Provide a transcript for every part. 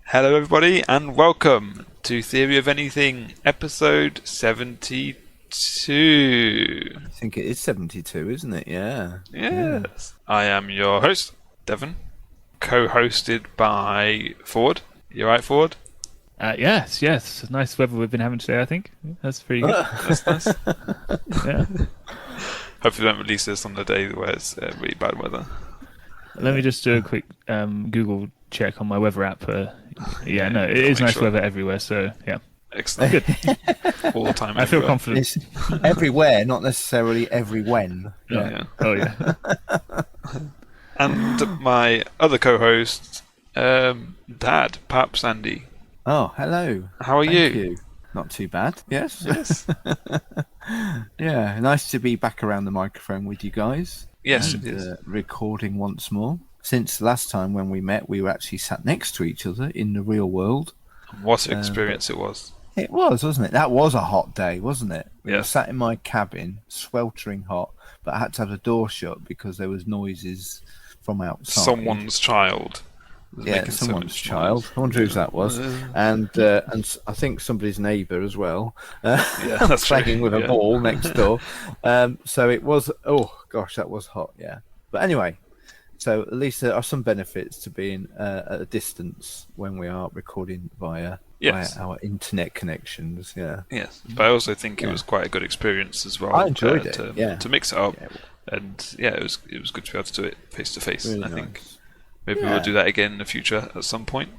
Hello, everybody, and welcome to Theory of Anything, episode 72. I think it is 72, isn't it? Yeah. Yeah. Yes. I am your host, Devon, co hosted by Ford. You right, Ford? Yes. Nice weather we've been having today, I think. That's pretty good. That's nice. Yeah. Hopefully, they don't release this on the day where it's really bad weather. Let me just do a quick Google check on my weather app. No, it is make nice sure. weather everywhere, so yeah. Excellent. Good. All the time. I feel everywhere. confident. It's everywhere, not necessarily every when. Yeah. Oh, yeah. And my other co host, Dad, Paps Andy. Oh, hello. How are Thank you? you. Not too bad. Yes. Yes. Yeah. Nice to be back around the microphone with you guys. Yes, and, it is. recording once more. Since last time when we met, we were actually sat next to each other in the real world. What an experience it was. It was, wasn't it? That was a hot day, wasn't it? We were Yes. sat in my cabin, sweltering hot, but I had to have the door shut because there was noises from outside. Someone's child. Was Yeah, making so someone's much child. noise. I wonder whose that was, and I think somebody's neighbour as well. Yeah, that's playing true. with a Yeah. ball next door. So it was. Oh gosh, that was hot. Yeah, but anyway, so at least there are some benefits to being at a distance when we are recording via Yes. our internet connections. Yeah, Yes, but I also think it Yeah. was quite a good experience as well. I enjoyed it, To, yeah. to mix it up, Yeah. and yeah, it was good to be able to do it face to face. really I nice. think maybe Yeah. we'll do that again in the future at some point.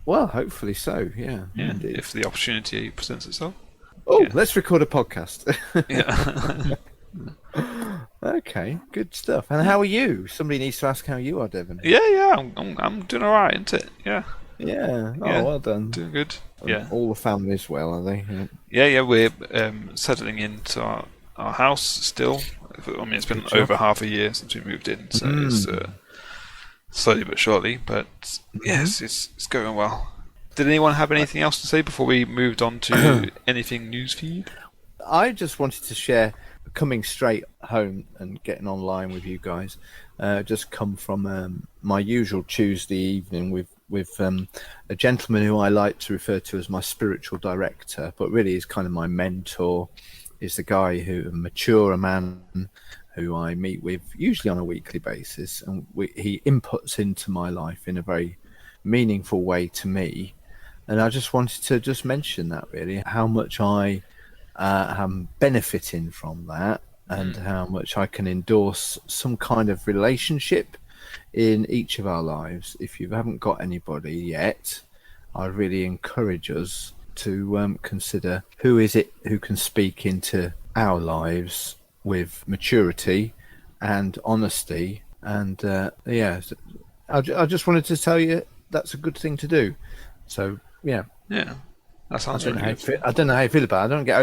Well, hopefully so. Yeah, Yeah, indeed. if the opportunity presents itself. Oh, yeah. let's record a podcast. Yeah. Okay, good stuff. And how are you? Somebody needs to ask how you are, Devon. yeah. I'm doing all right, isn't it? Yeah, Yeah. Oh, Yeah. well done. doing good. And Yeah. all the families well, are they? Yeah. Yeah. We're settling into our house still. I mean, it's been Good job. over half a year since we moved in, so it's slowly but surely. But yes, it's going well. Did anyone have anything else to say before we moved on to anything newsfeed? I just wanted to share coming straight home and getting online with you guys. Just come from my usual Tuesday evening with a gentleman who I like to refer to as my spiritual director, but really is kind of my mentor. Is the guy a mature man who I meet with usually on a weekly basis, and he inputs into my life in a very meaningful way to me. And I just wanted to just mention that really, how much I am benefiting from that, and how much I can endorse some kind of relationship in each of our lives. If you haven't got anybody yet, I really encourage us to consider who is it who can speak into our lives with maturity and honesty. And I just wanted to tell you that's a good thing to do. So yeah, Yeah, that I sounds don't know really how you good. feel, I don't know how you feel about it. I don't get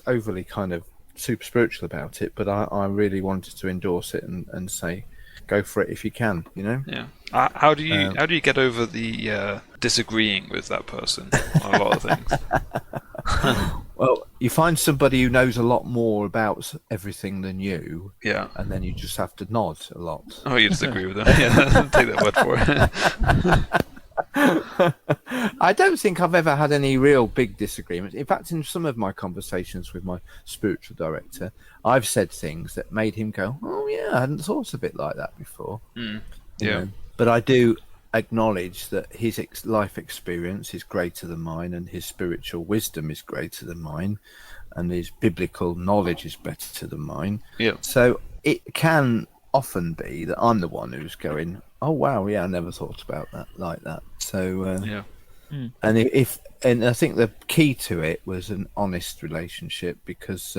overly kind of super spiritual about it, but I really wanted to endorse it and say, go for it if you can. You know. Yeah. How do you get over the disagreeing with that person on a lot of things? Well, you find somebody who knows a lot more about everything than you, Yeah. and then you just have to nod a lot. Oh, you just agree with them. Yeah, take that word for it. I don't think I've ever had any real big disagreements. In fact, in some of my conversations with my spiritual director, I've said things that made him go, "Oh yeah, I hadn't thought of it like that before." You Yeah. know. But I do acknowledge that his life experience is greater than mine, and his spiritual wisdom is greater than mine, and his biblical knowledge is better than mine. Yeah. So it can often be that I'm the one who's going, "Oh wow, yeah, I never thought about that like that." So Yeah. and and I think the key to it was an honest relationship, because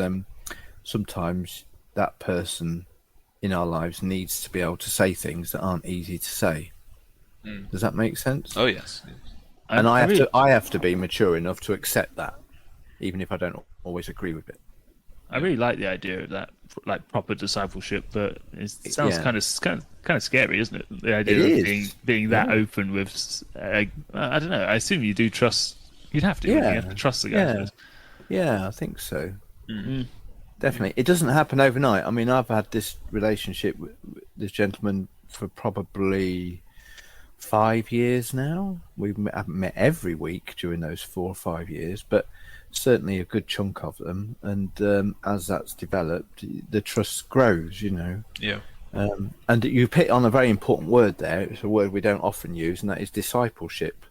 sometimes that person in our lives needs to be able to say things that aren't easy to say. Does that make sense? Oh yes. And I really- have to be mature enough to accept that, even if I don't always agree with it. I really like the idea of that, like proper discipleship, but it sounds Yeah. kind of scary, isn't it? The idea It of is. being that open with, I don't know. I assume you do trust. You'd have to. Yeah. You have to trust the guy. Yeah, first. yeah, I think so. Definitely, it doesn't happen overnight. I mean, I've had this relationship with this gentleman for probably 5 years now. Haven't met every week during those 4 or 5 years, but certainly a good chunk of them. And as that's developed, the trust grows, Yeah. And you hit on a very important word there. It's a word we don't often use, and that is discipleship.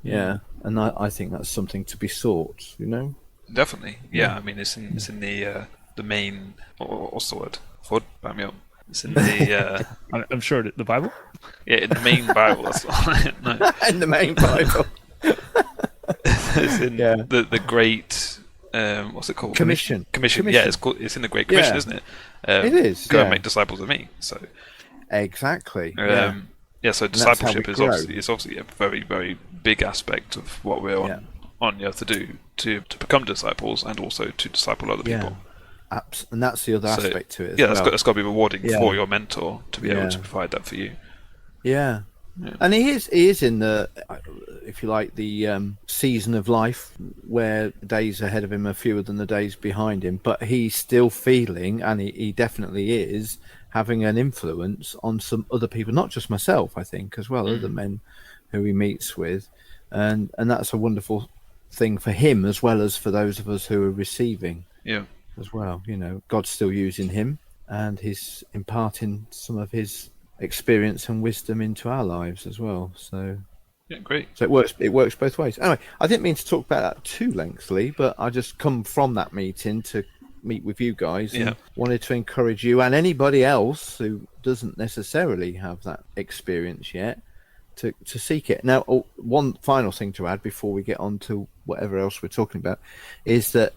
Yeah, and I think that's something to be sought, Definitely. Yeah. I mean, it's in the main. What's the word? It's in the. I'm sure the Bible. Yeah, in the main Bible. That's no. In the main Bible. It's in the great. What's it called? Commission. Yeah, it's in the Great Commission, isn't it? It is. Go and make disciples of me. So. Exactly. So discipleship is obviously a very, very big aspect of what we're on the earth to do, to become disciples and also to disciple other people. And that's the other aspect to it as well. That's got to be rewarding for your mentor to be able to provide that for you. Yeah. And he is in the, if you like, the season of life where the days ahead of him are fewer than the days behind him, but he's still feeling, and he definitely is, having an influence on some other people, not just myself, I think, as well, other men who he meets with. And that's a wonderful thing for him as well as for those of us who are receiving as well. God's still using him, and he's imparting some of his experience and wisdom into our lives as well. So great. So it works both ways. Anyway, I didn't mean to talk about that too lengthily, but I just come from that meeting to meet with you guys and wanted to encourage you and anybody else who doesn't necessarily have that experience yet to seek it. Now, one final thing to add before we get on to whatever else we're talking about is that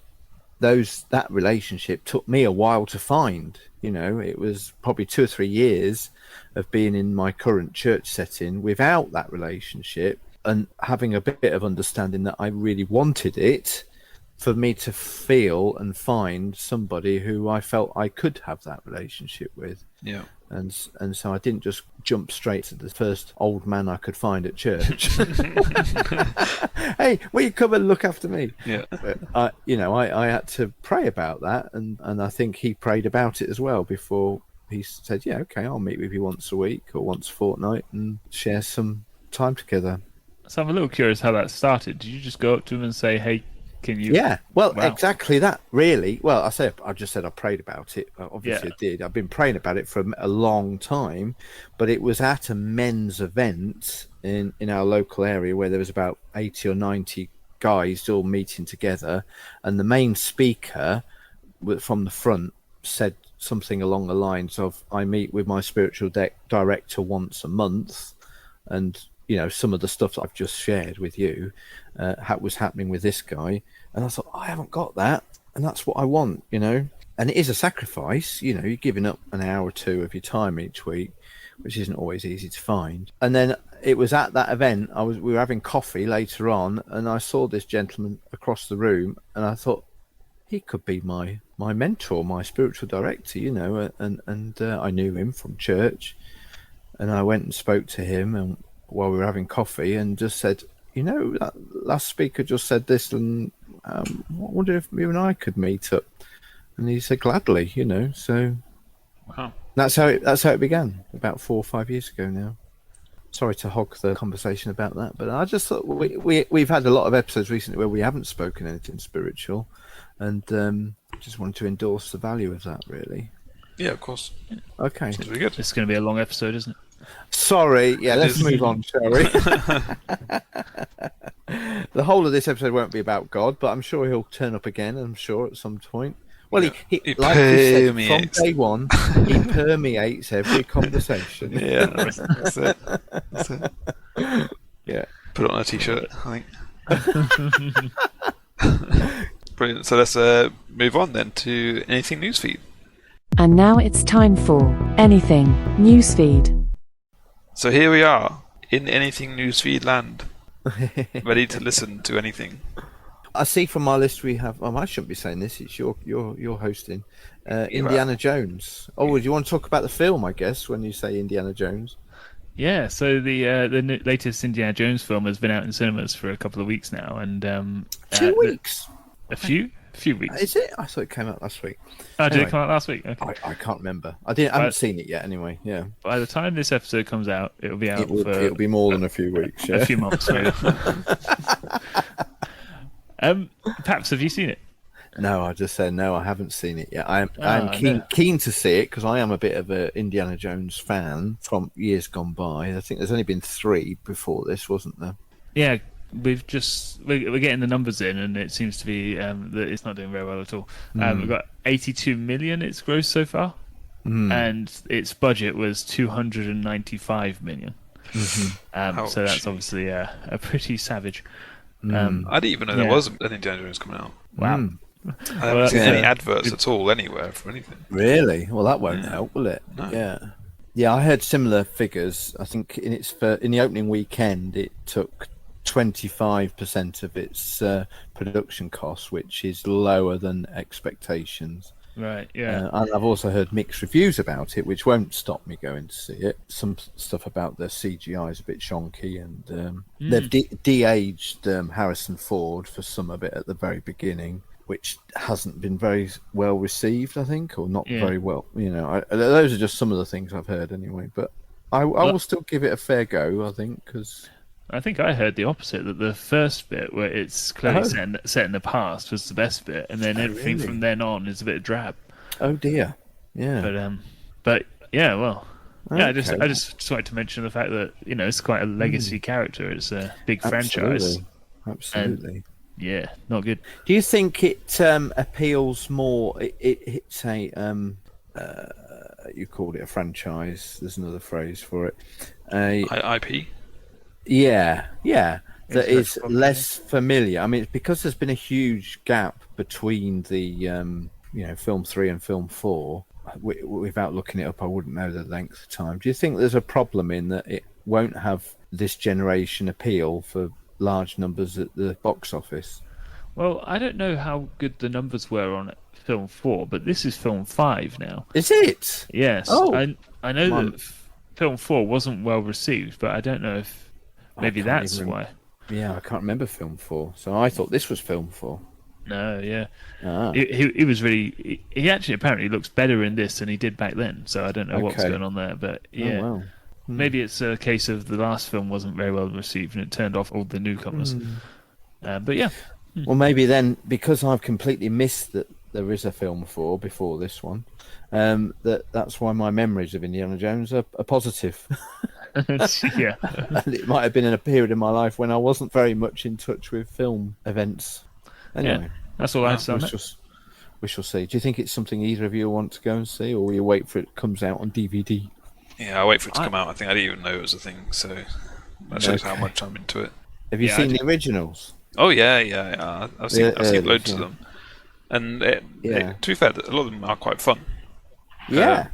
that relationship took me a while to find. It was probably 2 or 3 years of being in my current church setting without that relationship and having a bit of understanding that I really wanted it, for me to feel and find somebody who I felt I could have that relationship with. Yeah. And so I didn't just jump straight to the first old man I could find at church. Hey, will you come and look after me? Yeah. But I had to pray about that, and I think he prayed about it as well before he said, yeah, okay, I'll meet with you once a week or once a fortnight and share some time together. So I'm a little curious how that started. Did you just go up to him and say, hey, can you? Yeah, well, exactly that, really. Well, I just said I prayed about it. Obviously, I did. I've been praying about it for a long time, but it was at a men's event in our local area where there was about 80 or 90 guys all meeting together, and the main speaker from the front said something along the lines of, I meet with my spiritual director once a month, and some of the stuff that I've just shared with you was happening with this guy. And I thought, I haven't got that. And that's what I want, And it is a sacrifice, you're giving up an hour or two of your time each week, which isn't always easy to find. And then it was at that event, we were having coffee later on, and I saw this gentleman across the room, and I thought, he could be my mentor, my spiritual director, and I knew him from church. And I went and spoke to him and while we were having coffee, and just said, that last speaker just said this, and I wonder if you and I could meet up. And he said gladly, So wow, that's how it began about 4 or 5 years ago now. Sorry to hog the conversation about that, but I just thought we've had a lot of episodes recently where we haven't spoken anything spiritual, and just wanted to endorse the value of that, really. Yeah, of course. Okay, sounds really good. It's going to be a long episode, isn't it? Sorry, let's move on, shall we? The whole of this episode won't be about God, but I'm sure he'll turn up again, I'm sure, at some point. Well, he like you said, from day one, he permeates every conversation. Yeah, that's it. Yeah. Put it on a t-shirt, I think. Brilliant. So let's move on then to Anything Newsfeed. And now it's time for Anything Newsfeed. So here we are in Anything Newsfeed land, ready to listen to anything. I see from my list we have. I shouldn't be saying this. It's your hosting. Indiana Jones. Oh, do you want to talk about the film? I guess when you say Indiana Jones. Yeah. So the latest Indiana Jones film has been out in cinemas for a couple of weeks now, and 2 weeks. A few. A few weeks. Is it? I thought it came out last week. Oh, did Anyway. it come out last week? Okay. I can't remember. I haven't seen it yet. Anyway, yeah. By the time this episode comes out, it'll be out It'll be more than a few weeks. Yeah. a few months. Maybe. Perhaps have you seen it? No, I just said no. I haven't seen it yet. I'm keen to see it because I am a bit of a Indiana Jones fan from years gone by. I think there's only been 3 before this, wasn't there? Yeah, we're getting the numbers in, and it seems to be that it's not doing very well at all. We've got 82 million it's grossed so far, and its budget was 295 million. So that's obviously a pretty savage. I didn't even know there was an Indiana Jones coming out. Wow. I haven't seen any adverts at all anywhere for anything. Really? Well, that won't help, will it? No. Yeah. Yeah, I heard similar figures. I think in the opening weekend, it took 25% of its production costs, which is lower than expectations. Right, yeah. And I've also heard mixed reviews about it, which won't stop me going to see it. Some stuff about the CGI is a bit shonky, and they've de-aged Harrison Ford for some of it at the very beginning, which hasn't been very well received, I think, or not very well. Those are just some of the things I've heard anyway. But I will still give it a fair go, I think, because I think I heard the opposite, that the first bit, where it's clearly set in the past, was the best bit, and then everything from then on is a bit drab. Oh dear, yeah. But yeah, well, yeah. Okay. I just wanted to mention the fact that it's quite a legacy character. It's a big franchise. Absolutely. And, yeah, not good. Do you think it appeals more? It's a you called it a franchise. There's another phrase for it. IP. Yeah, that It's is less familiar. I mean, it's because there's been a huge gap between the film 3 and film 4. Without looking it up, I wouldn't know the length of time. Do you think there's a problem in that it won't have this generation appeal for large numbers at the box office? Well, I don't know how good the numbers were on film 4, but this is film 5 now. Is it? Yes. Oh, I know that film 4 wasn't well received, but I don't know if maybe that's why. Yeah, I can't remember film 4, so I thought this was film 4. No, yeah. He was really... He actually apparently looks better in this than he did back then, so I don't know what's going on there, but yeah. Oh, wow. Maybe it's a case of the last film wasn't very well received and it turned off all the newcomers. But yeah. Well, maybe then, because I've completely missed that there is a film 4 before this one, that's why my memories of Indiana Jones are positive. Yeah. And it might have been in a period in my life when I wasn't very much in touch with film events. Anyway, that's all I have to say on that. We shall see. Do you think it's something either of you want to go and see, or will you wait for it comes out on DVD? Yeah, I'll wait for it to come out. I think I didn't even know it was a thing, so that shows how much I'm into it. Have you seen the originals? Oh yeah. I've seen loads of them, and to be fair, a lot of them are quite fun. Yeah,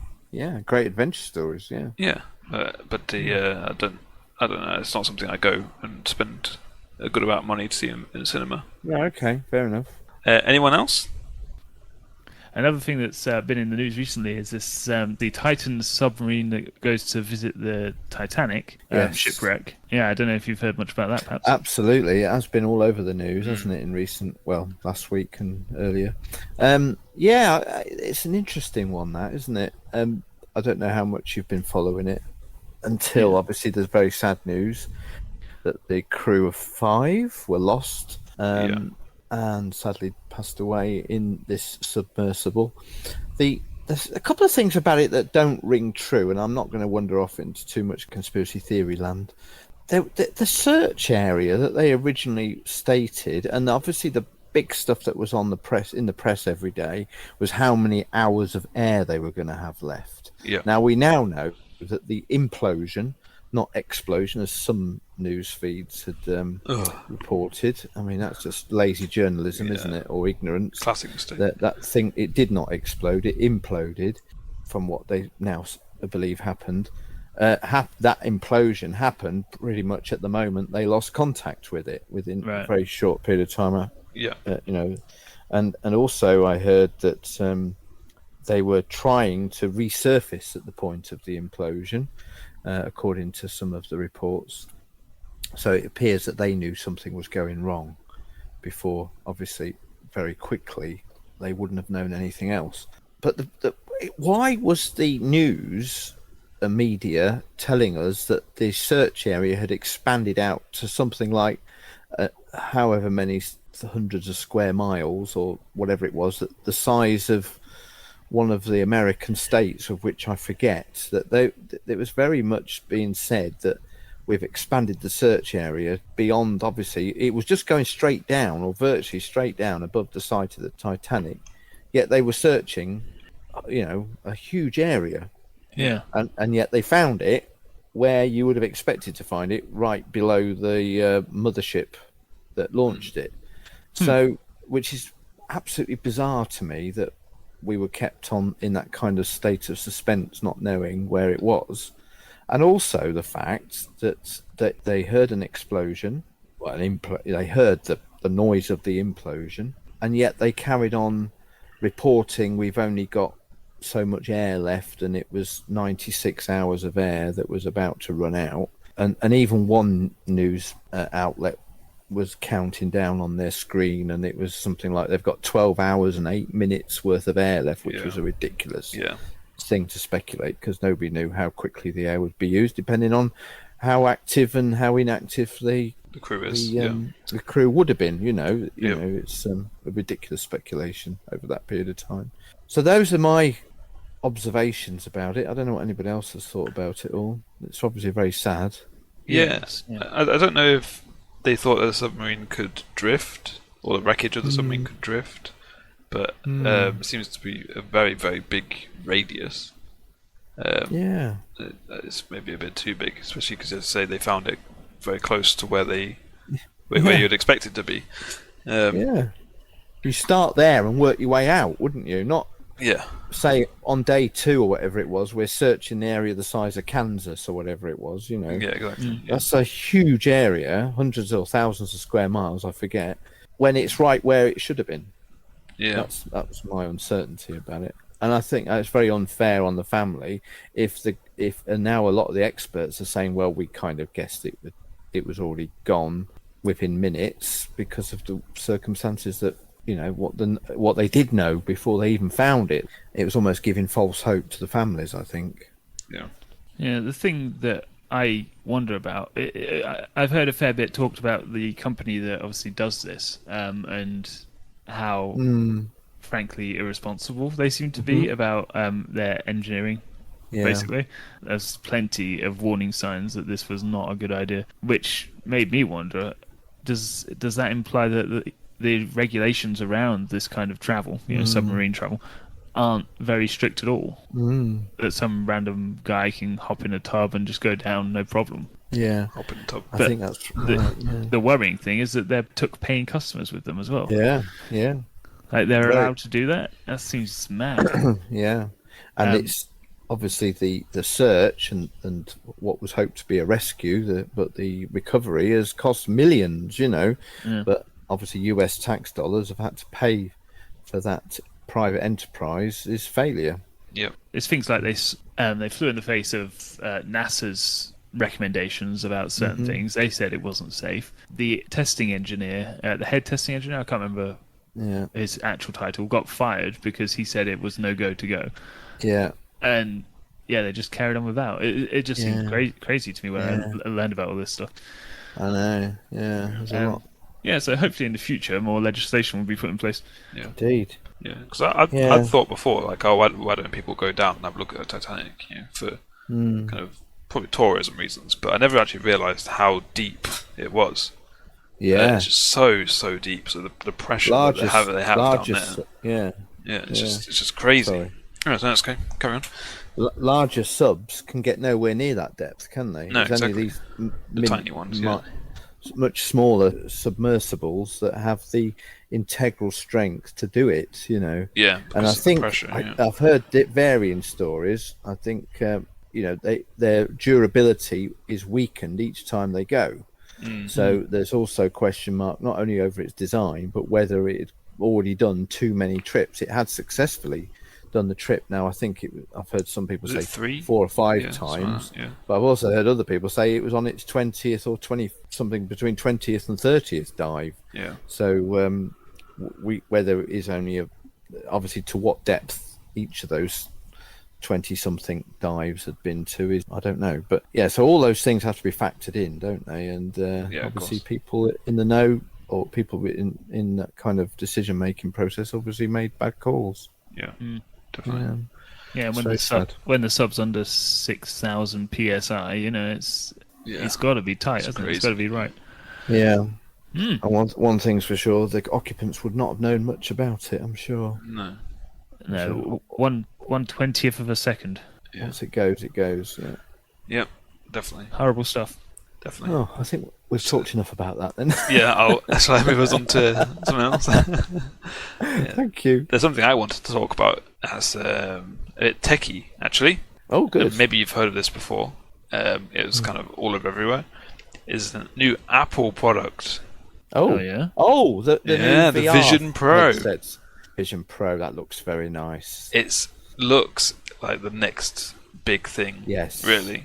great adventure stories. Yeah. Yeah, but I don't know. It's not something I go and spend a good amount of money to see in the cinema. Yeah. Okay. Fair enough. Anyone else? Another thing that's been in the news recently is this the Titan submarine that goes to visit the Titanic shipwreck. Yeah, I don't know if you've heard much about that, perhaps. Absolutely. It has been all over the news, hasn't it, last week and earlier. It's an interesting one, that, isn't it? I don't know how much you've been following it until, obviously, there's very sad news that the crew of 5 were lost. And sadly passed away in this submersible. There's a couple of things about it that don't ring true, and I'm not going to wander off into too much conspiracy theory land. The search area that they originally stated, and obviously the big stuff that was in the press every day, was how many hours of air they were going to have left. Yeah. Now we now know that the implosion, not explosion, as some news feeds had reported. I mean, that's just lazy journalism, isn't it, or ignorance? Classic mistake. That thing, it did not explode; it imploded, from what they now believe happened. That implosion happened pretty much at the moment they lost contact with it within a very short period of time. And also I heard that they were trying to resurface at the point of the implosion. According to some of the reports. So it appears that they knew something was going wrong before, obviously, very quickly, they wouldn't have known anything else. But why was the news, the media, telling us that the search area had expanded out to something like however many hundreds of square miles or whatever it was, that the size of one of the American states, of which I forget, that it was very much being said that we've expanded the search area beyond, obviously, it was just going straight down or virtually straight down above the site of the Titanic, yet they were searching, a huge area. Yeah. And yet they found it where you would have expected to find it, right below the mothership that launched it. So, which is absolutely bizarre to me that we were kept on in that kind of state of suspense, not knowing where it was. And also the fact that they heard an explosion, they heard the noise of the implosion, and yet they carried on reporting we've only got so much air left, and it was 96 hours of air that was about to run out. And even one news outlet was counting down on their screen, and it was something like they've got 12 hours and 8 minutes worth of air left, which was a ridiculous thing to speculate, because nobody knew how quickly the air would be used, depending on how active and how inactive the crew is. The crew would have been. It's a ridiculous speculation over that period of time. So those are my observations about it. I don't know what anybody else has thought about it all. It's obviously very sad. Yes. I don't know if they thought the submarine could drift, or the wreckage of the submarine could drift, but it seems to be a very, very big radius. It's maybe a bit too big, especially because, as I say, they found it very close to where you'd expect it to be. You start there and work your way out, wouldn't you? Not Yeah. say on day 2 or whatever it was, we're searching the area the size of Kansas or whatever it was, Yeah, exactly. That's a huge area, hundreds or thousands of square miles, I forget, when it's right where it should have been. Yeah. That's my uncertainty about it. And I think it's very unfair on the family and now a lot of the experts are saying, well, we kind of guessed it was already gone within minutes because of the circumstances that, what they did know before they even found it. It was almost giving false hope to the families, I think. Yeah. Yeah, the thing that I wonder about, I've heard a fair bit talked about the company that obviously does this, and how, frankly, irresponsible they seem to be about their engineering. Yeah. Basically, there's plenty of warning signs that this was not a good idea, which made me wonder: does that imply that the regulations around this kind of travel, submarine travel, aren't very strict at all? That some random guy can hop in a tub and just go down, no problem. Yeah, Hop in the tub. I think that's right. The worrying thing is that they took paying customers with them as well. Yeah. Like they're Right. allowed to do that? That seems mad. Yeah, and it's obviously the search and what was hoped to be a rescue, but the recovery has cost millions, But obviously, US tax dollars have had to pay for that private enterprise's failure. Yep. It's things like this. They flew in the face of NASA's recommendations about certain things. They said it wasn't safe. The testing engineer, the head testing engineer, I can't remember his actual title, got fired because he said it was no go to go. Yeah. And they just carried on without. It just seemed crazy to me when I learned about all this stuff. I know. Yeah, there's a lot. Yeah, so hopefully in the future more legislation will be put in place. Yeah. Indeed. Yeah. Because I'd thought before, like, why don't people go down and have a look at the Titanic? For kind of probably tourism reasons. But I never actually realised how deep it was. Yeah. It's just so deep. So the pressure that they have down there. Yeah. Yeah. It's just crazy. Sorry. Alright, so that's okay. Carry on. Larger subs can get nowhere near that depth, can they? No, There's only exactly. these Tiny ones, yeah. much smaller submersibles that have the integral strength to do it, Yeah, And I because of the think pressure, I've heard varying stories. I think their durability is weakened each time they go. So there's also a question mark not only over its design, but whether it had already done too many trips. It had successfully done the trip. Now I think I've heard some people say 4 or 5 times, but I've also heard other people say it was on its 20th or 20 something between 20th and 30th dive. Yeah. So whether it is only obviously to what depth each of those 20-something dives had been to is I don't know, but yeah, so all those things have to be factored in, don't they? And obviously people in the know or people in that kind of decision making process obviously made bad calls. Yeah, definitely. Yeah, when the sub's under 6,000 psi, it's got to be tight, hasn't it? It's got to be right. Yeah. And one thing's for sure, the occupants would not have known much about it, I'm sure. No. No, 1/20th of a second. Yeah. Once it goes, it goes. Yeah. Yep, definitely. Horrible stuff. Definitely. Oh, I think we've talked enough about that then. Yeah, shall I move us on to something else? Thank you. There's something I wanted to talk about as a bit techie, actually. Oh, good. Maybe you've heard of this before. It was kind of all over everywhere. Is the new Apple product. Oh yeah. Oh, the new VR the Vision Pro. headsets. Vision Pro, that looks very nice. It looks like the next big thing. Yes. Really.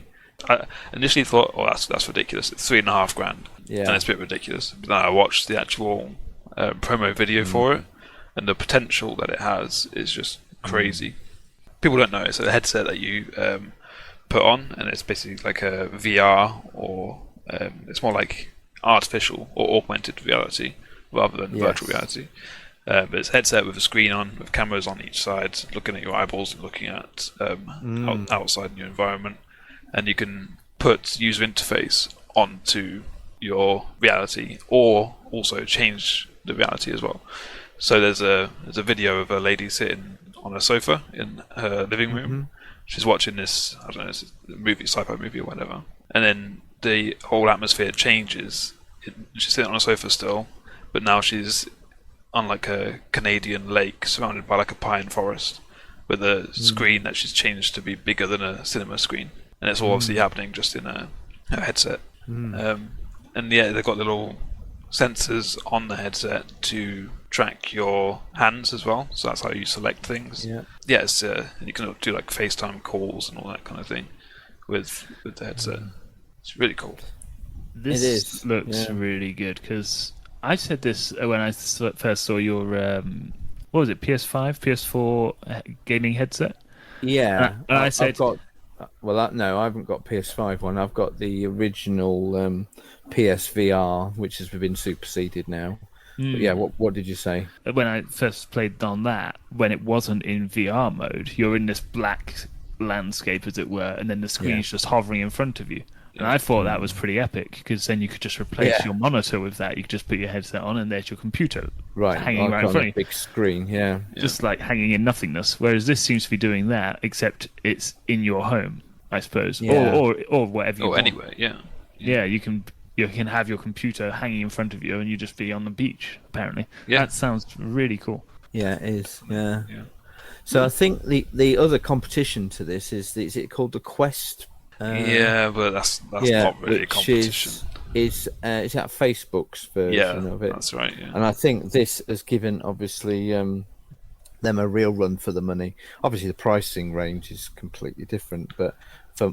I initially thought, oh, that's ridiculous. It's $3,500. Yeah. And it's a bit ridiculous. But then I watched the actual promo video for it, and the potential that it has is just crazy. People don't know it's a headset that you put on, and it's basically like a VR, or it's more like artificial or augmented reality rather than virtual reality. But it's a headset with a screen on, with cameras on each side, looking at your eyeballs and looking at outside in your environment. And you can put user interface onto your reality, or also change the reality as well. So there's a video of a lady sitting on a sofa in her living room. She's watching this, I don't know, it's a movie, sci-fi movie or whatever. And then the whole atmosphere changes. She's sitting on a sofa still, but now she's on like a Canadian lake surrounded by like a pine forest, with a screen that she's changed to be bigger than a cinema screen. And it's all obviously happening just in a headset. And yeah, they've got little sensors on the headset to track your hands as well. So that's how you select things. Yeah, it's, you can do like FaceTime calls and all that kind of thing with the headset. It's really cool. This looks really good, because I said this when I first saw your what was it, PS5, PS4 gaming headset. Yeah, I said, no, I haven't got PS5 one. I've got the original PSVR, which has been superseded now. But yeah, what did you say? When I first played on that, when it wasn't in VR mode, you're in this black landscape, as it were, and then the screen's just hovering in front of you. And I thought that was pretty epic, because then you could just replace your monitor with that. You could just put your headset on, and there's your computer hanging right in front of you. Big screen, just like hanging in nothingness. Whereas this seems to be doing that, except it's in your home, I suppose, or whatever you want. Anyway, yeah. You can have your computer hanging in front of you, and you just be on the beach. Apparently, that sounds really cool. Yeah, it is. Yeah. So I think the other competition to this is it called the Quest? But that's not really a competition. Is that Facebook's version of it? That's right. Yeah. And I think this has given obviously them a real run for the money. Obviously, the pricing range is completely different, but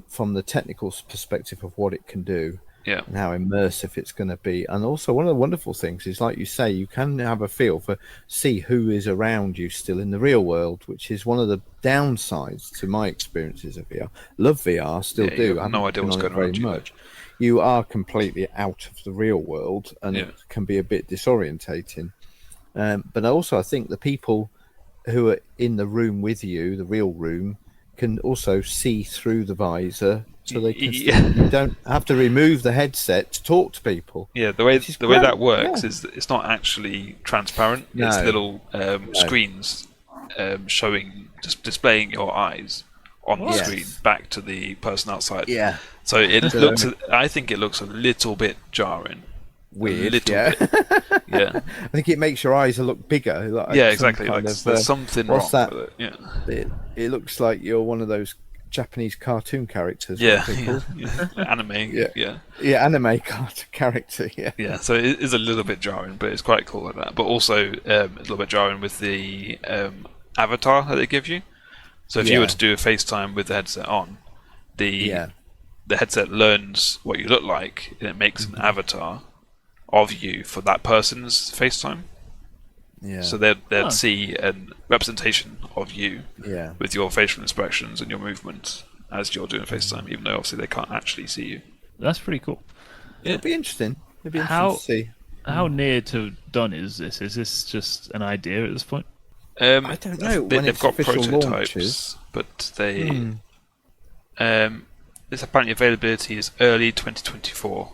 from the technical perspective of what it can do, and how immersive it's going to be, and also one of the wonderful things is, like you say, you can have a feel for see who is around you still in the real world, which is one of the downsides to my experiences of VR. Love VR, still do. You have no idea what's going on very much. You are completely out of the real world, and it can be a bit disorientating. But also, I think the people who are in the room with you, the real room, can also see through the visor, so they can you don't have to remove the headset to talk to people. Yeah, the way that works is that it's not actually transparent. No. It's little screens displaying your eyes on the screen back to the person outside. Yeah. So it looks. I think it looks a little bit jarring. Weird. Bit. Yeah. I think it makes your eyes look bigger. Like exactly. Like there's something wrong with it. Yeah. It looks like you're one of those Japanese cartoon characters. Anime. Yeah, anime cartoon character. Yeah. So it is a little bit jarring, but it's quite cool like that. But also a little bit jarring with the avatar that they give you. So if you were to do a FaceTime with the headset on, the headset learns what you look like, and it makes an avatar of you for that person's FaceTime. Yeah. So they'd Oh. see a representation of you Yeah. with your facial expressions and your movements as you're doing FaceTime, even though obviously they can't actually see you. That's pretty cool. It'd be interesting. It'd be interesting How- to see. How near to done is this? Is this just an idea at this point? I don't know when They've it's got official prototypes, launches. but they. This apparently availability is early 2024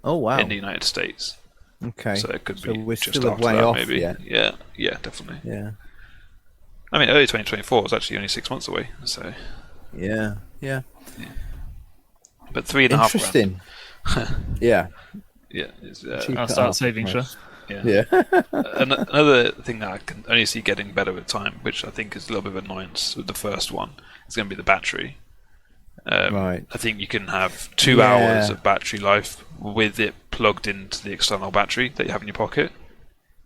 Oh wow. in the United States. Okay. So it could So be we're just still a after way that, off maybe. yet. Yeah, definitely. Yeah. I mean, early 2024 is actually only 6 months away. So, Yeah. Yeah. but 3.5 grand. Interesting. Yeah. Yeah, it's, Cheap I'll at start half saving, sure. price. yeah. Yeah. Another thing that I can only see getting better with time, which I think is a little bit of annoyance with the first one, is going to be the battery. Right. I think you can have 2 Yeah. hours of battery life with it plugged into the external battery that you have in your pocket.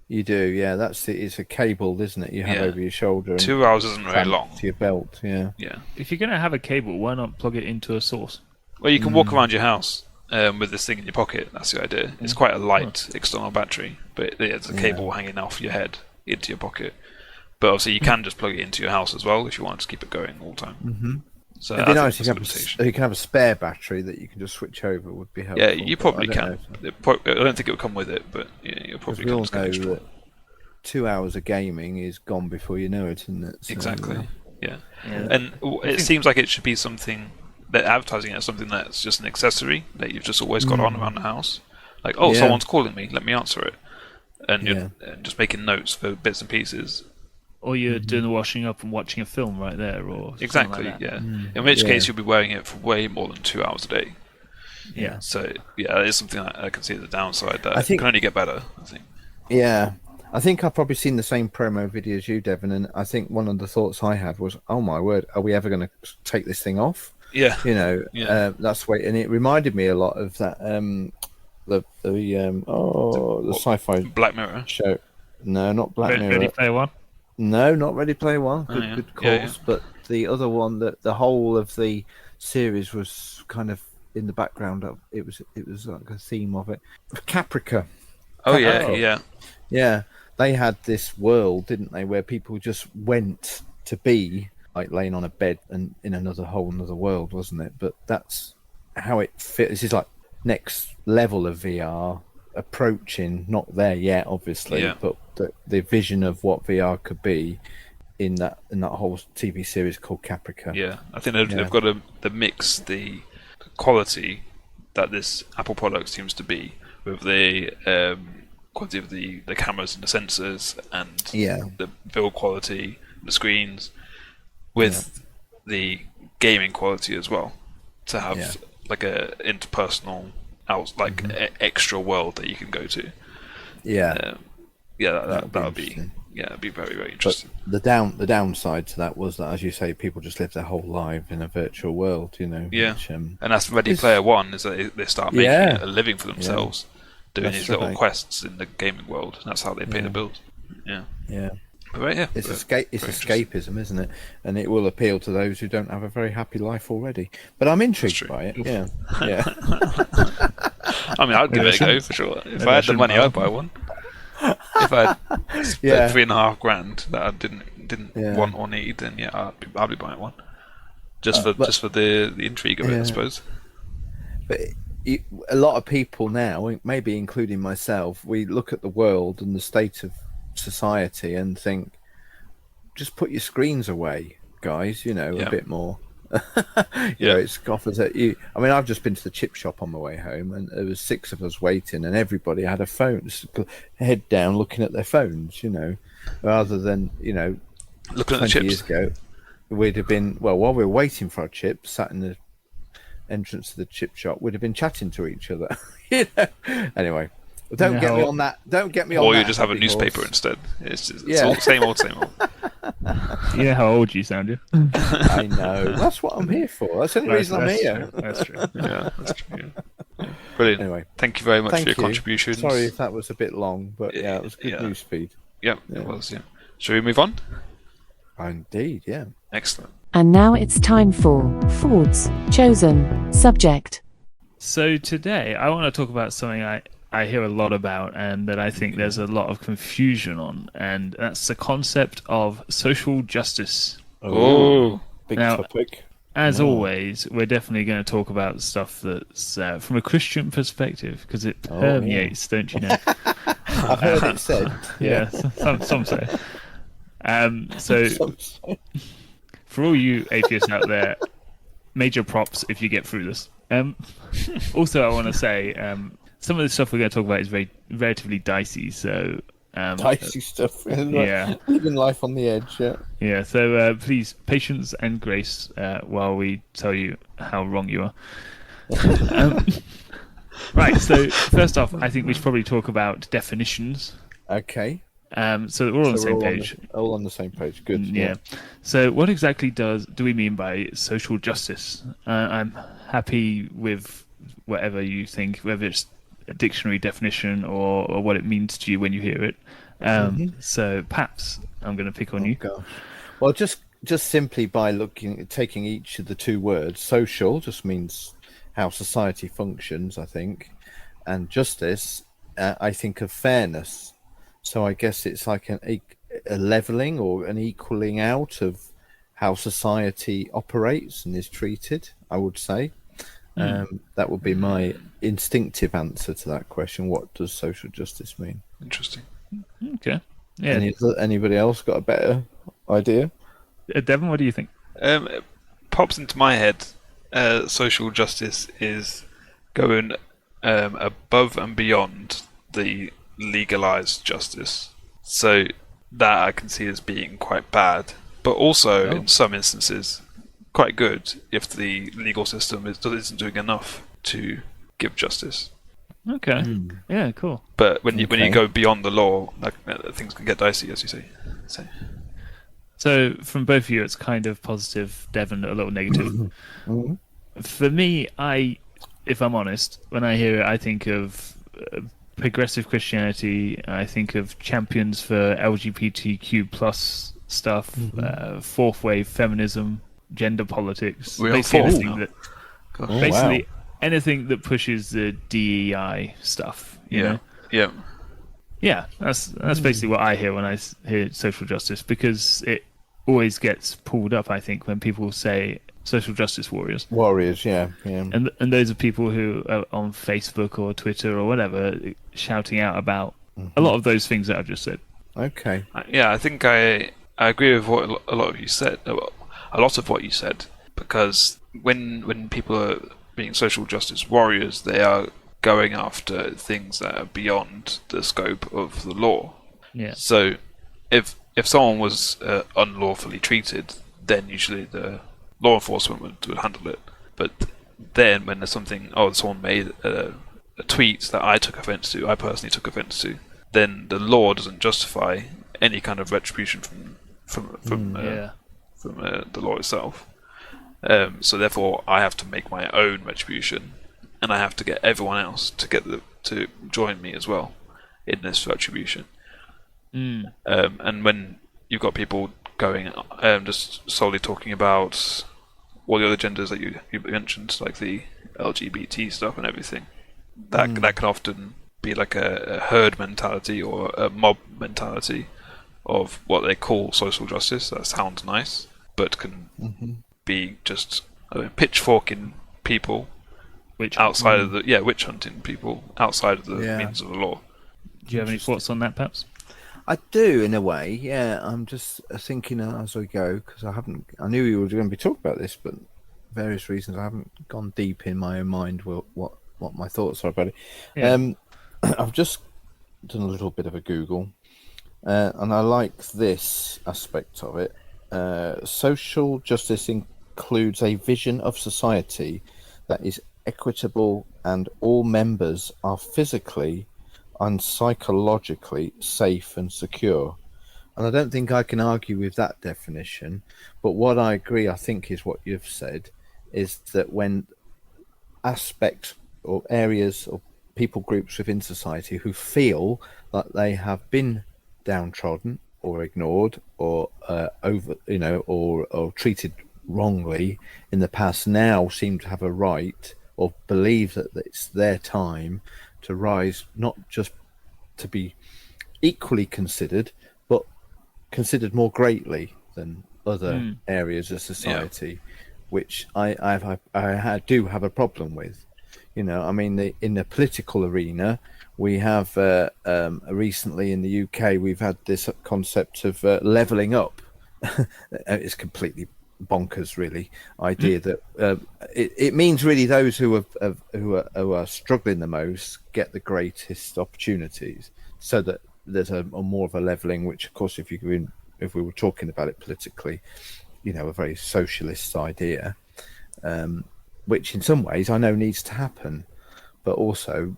You do. Yeah. That's it. It's a cable, isn't it? You have Yeah. over your shoulder. And 2 hours isn't very clamped long. to your belt. Yeah. Yeah. If you're going to have a cable, why not plug it into a source? Well, you can walk around your house with this thing in your pocket. That's the idea. It's quite a light external battery, but there's a cable hanging off your head into your pocket. But obviously, you can just plug it into your house as well if you want to keep it going all the time. Mm-hmm. So It'd I be think nice if that's you a have, limitation. you can have a spare battery that you can just switch over. Would be helpful. Yeah, you but probably I don't can. know. I don't think it will come with it, but yeah, you'll 'Cause probably we come all as an know extra. that 2 hours of gaming is gone before you know it, isn't it? So, Exactly. Yeah. Yeah. And it seems like it should be something that advertising it as something that's just an accessory that you've just always got on around the house. Like, oh, Yeah. someone's calling me, let me answer it. And Yeah. you're just making notes for bits and pieces. Or you're doing the washing up and watching a film right there, or something Exactly, like that. yeah. In which Yeah. case you'll be wearing it for way more than 2 hours a day. Yeah. So, yeah, that is something that I can see as a downside that I think- can only get better, I think. Yeah. I think I've probably seen the same promo video as you, Devon, and I think one of the thoughts I had was, "Oh my word, are we ever going to take this thing off?" Yeah. You know, Yeah. that's way, and it reminded me a lot of that the sci-fi Black Mirror. show. No, not Black Mirror. Ready Player One? No, not Ready Player One. Good, yeah. good Yeah, calls. yeah. But the other one, that the whole of the series was kind of in the background of it was like a theme of it. Caprica. Oh, yeah, Oh. yeah. Yeah, they had this world, didn't they, where people just went to be like laying on a bed and in another world, wasn't it? But that's how it fits. This is like next level of VR approaching, not there yet, obviously, Yeah. but the vision of what VR could be in that whole TV series called Caprica. Yeah, I think they've got to mix the quality that this Apple product seems to be with the quality of the cameras and the sensors and the build quality, the screens, with the gaming quality as well. To have like a interpersonal, extra world that you can go to. Yeah. That would be interesting. it'd be very, very But interesting. the downside to that was that, as you say, people just live their whole life in a virtual world, you know. Yeah. Which, And that's Ready It's- Player One, is that they start making Yeah. it a living for themselves, doing That's these little right. quests in the gaming world. That's how they pay the bills. Yeah, yeah. but yeah, It's but escape. It's very interesting. escapism, isn't it? And it will appeal to those who don't have a very happy life already. But I'm intrigued true. by it. Yeah, yeah. I mean, I'd give it a go for sure. If I had the money, I'd buy one. If I had spent Yeah. $3.5 grand that I didn't Yeah. want or need, then yeah, I'd be buying one. Just for the intrigue of it, Yeah. I suppose. But a lot of people now, maybe including myself, we look at the world and the state of society and think, just put your screens away, guys. You know, Yeah. a bit more. You know, it's offers at you. I mean, I've just been to the chip shop on my way home, and there was 6 of us waiting, and everybody had a phone, head down, looking at their phones. You know, rather than Looking at the 20 years chips. ago, we'd have been while we were waiting for our chips, sat in the entrance to the chip shop, we'd have been chatting to each other. Anyway, don't get me on that. Don't get me on. Or that you just have a happy newspaper horse. instead. It's just Yeah. all same old, same old. You know how old you sound, you? I know. That's what I'm here for. That's the only reason I'm here. True. That's true. Yeah, that's true. Yeah. Brilliant. Anyway, Thank you very much thank for your you. contributions. Sorry if that was a bit long, but yeah, it was good Yeah. news feed. Yeah, it was. Yeah. Shall we move on? Indeed, yeah. Excellent. And now it's time for Ford's Chosen Subject. So today I want to talk about something I I hear a lot about, and that I think there's a lot of confusion on, and that's the concept of social justice. Oh, Big Now, topic. As always, we're definitely going to talk about stuff that's from a Christian perspective, because it Oh, permeates, don't you know? I've heard it said. Yeah, some say. So, Some say. for all you atheists out there, major props if you get through this. Also, I want to say some of the stuff we're going to talk about is relatively dicey. So, Dicey stuff. Yeah. Living life on the edge. Yeah. yeah. So please, patience and grace while we tell you how wrong you are. Right. So first off, I think we should probably talk about definitions. Okay. So we're all on the So same we're page. all on the same page. Good. Yeah. So, what exactly do we mean by social justice? I'm happy with whatever you think, whether it's a dictionary definition or what it means to you when you hear it. So, perhaps I'm going to pick on you. Gosh. Well, just simply by taking each of the two words, social just means how society functions, I think, and justice, I think of fairness. So I guess it's like a leveling or an equaling out of how society operates and is treated, I would say. That would be my instinctive answer to that question. What does social justice mean? interesting. Okay. Yeah. Anybody else got a better idea? Devon, what do you think? It pops into my head. Social justice is going above and beyond the legalized justice. So that I can see as being quite bad, but also in some instances quite good if the legal system isn't doing enough to give justice. Okay. Yeah, cool. But when you Okay. go beyond the law, things can get dicey, as you say. So, from both of you, it's kind of positive, Devon, a little negative. For me, if I'm honest, when I hear it, I think of progressive Christianity. I think of champions for LGBTQ plus stuff, fourth wave feminism, gender politics. We're on Basically fourth anything now. that, Gosh. Oh, basically wow. anything that pushes the DEI stuff. You know? Yeah. Yeah, that's basically what I hear when I hear social justice, because it always gets pulled up, I think, when people say social justice warriors. Warriors, yeah. And those are people who are on Facebook or Twitter or whatever shouting out about a lot of those things that I've just said. Okay. Yeah, I think I agree with what a lot of you said. A lot of what you said, because when people are being social justice warriors, they are going after things that are beyond the scope of the law. Yeah. So if someone was unlawfully treated, then usually the law enforcement would handle it. But then when there's something, someone made a tweet that I personally took offence to, then the law doesn't justify any kind of retribution from the law itself. So therefore, I have to make my own retribution, and I have to get everyone else to join me as well in this retribution. And when you've got people going just solely talking about all the other genders that you mentioned, like the LGBT stuff and everything, that can often be like a herd mentality or a mob mentality of what they call social justice. That sounds nice, but can be just pitchforking people Which outside of the witch hunting people outside of the means of the law. Do you have any thoughts on that, perhaps? I do, in a way, yeah. I'm just thinking as we go, because I knew we were going to be talking about this, but various reasons I haven't gone deep in my own mind what my thoughts are about it. Yeah. I've just done a little bit of a Google, and I like this aspect of it. Social justice includes a vision of society that is equitable and all members are physically and psychologically safe and secure. And I don't think I can argue with that definition, but what I agree, I think, is what you've said, is that when aspects or areas or people groups within society who feel that they have been downtrodden or ignored or or treated wrongly in the past now seem to have a right or believe that it's their time to rise, not just to be equally considered, but considered more greatly than other areas of society, which I do have a problem with. You know, I mean, in the political arena, we have recently in the UK, we've had this concept of levelling up. It's completely bonkers, really. Idea that it means really those who are struggling the most get the greatest opportunities, so that there's a more of a levelling. Which, of course, if we were talking about it politically, you know, a very socialist idea, which in some ways I know needs to happen, but also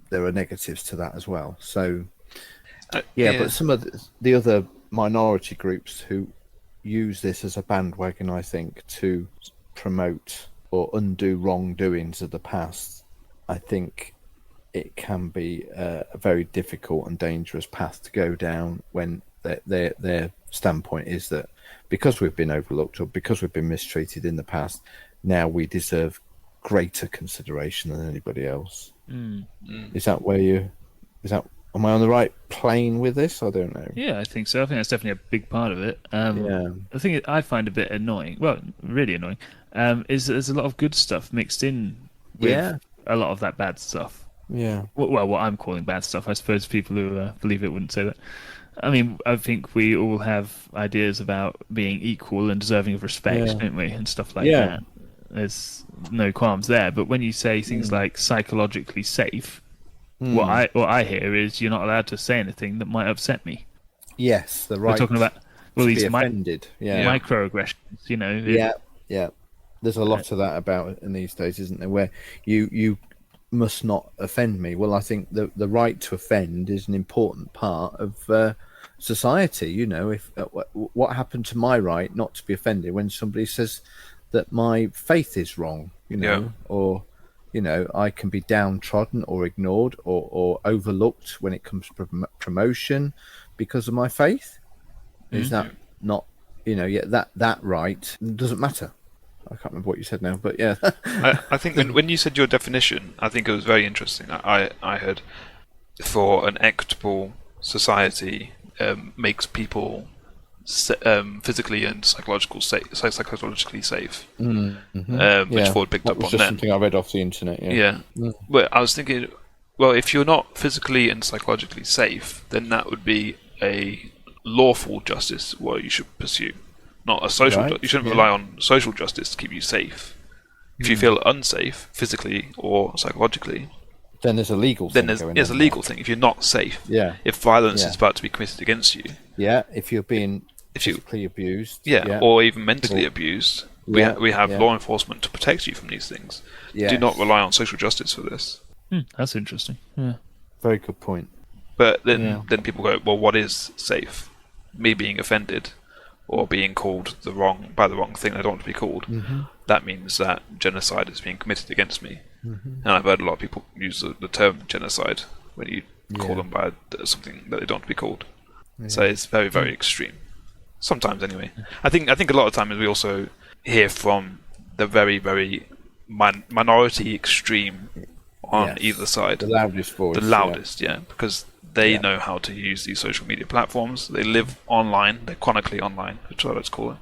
there are negatives to that as well. So, but some of the other minority groups who use this as a bandwagon, I think, to promote or undo wrongdoings of the past, I think it can be a very difficult and dangerous path to go down when their standpoint is that because we've been overlooked or because we've been mistreated in the past, now we deserve greater consideration than anybody else. Is that am I on the right plane with this? I don't know. Yeah, I think so. I think that's definitely a big part of it. The thing I find a bit annoying, well, really annoying, is that there's a lot of good stuff mixed in with a lot of that bad stuff. Yeah. Well, what I'm calling bad stuff. I suppose people who believe it wouldn't say that. I mean, I think we all have ideas about being equal and deserving of respect, don't we? And stuff like that. There's no qualms there. But when you say things like psychologically safe, what I hear is you're not allowed to say anything that might upset me. Yes, the right. We're talking about these offended. microaggressions. You know. Yeah. There's a lot of that about in these days, isn't there? Where you must not offend me. Well, I think the right to offend is an important part of society. You know, if what happened to my right not to be offended when somebody says that my faith is wrong, you know, or you know, I can be downtrodden or ignored or overlooked when it comes to promotion because of my faith. Is that not, you know, that right doesn't matter. I can't remember what you said now, but yeah. I think when you said your definition, I think it was very interesting. I heard for an equitable society makes people physically and psychologically safe, which Ford picked up on just then. Something I read off the internet. Well, I was thinking, well, if you're not physically and psychologically safe, then that would be a lawful justice what you should pursue, not a social. You shouldn't rely on social justice to keep you safe. If you feel unsafe physically or psychologically, then there's a legal thing. Then there's a legal thing. If you're not safe, if violence is about to be committed against you, if you're being physically abused, or even mentally abused, we have law enforcement to protect you from these things. Do not rely on social justice for this. That's interesting. Yeah, very good point. But then people go, well, what is safe? Me being offended or being called by the wrong thing I don't want to be called. That means that genocide is being committed against me. And I've heard a lot of people use the term genocide when you call them by something that they don't want to be called. So it's very, very extreme. Sometimes, anyway. I think a lot of times we also hear from the very, very minority extreme on either side. The loudest voice. The loudest, because they know how to use these social media platforms. They live online. They're chronically online, which I let's call it.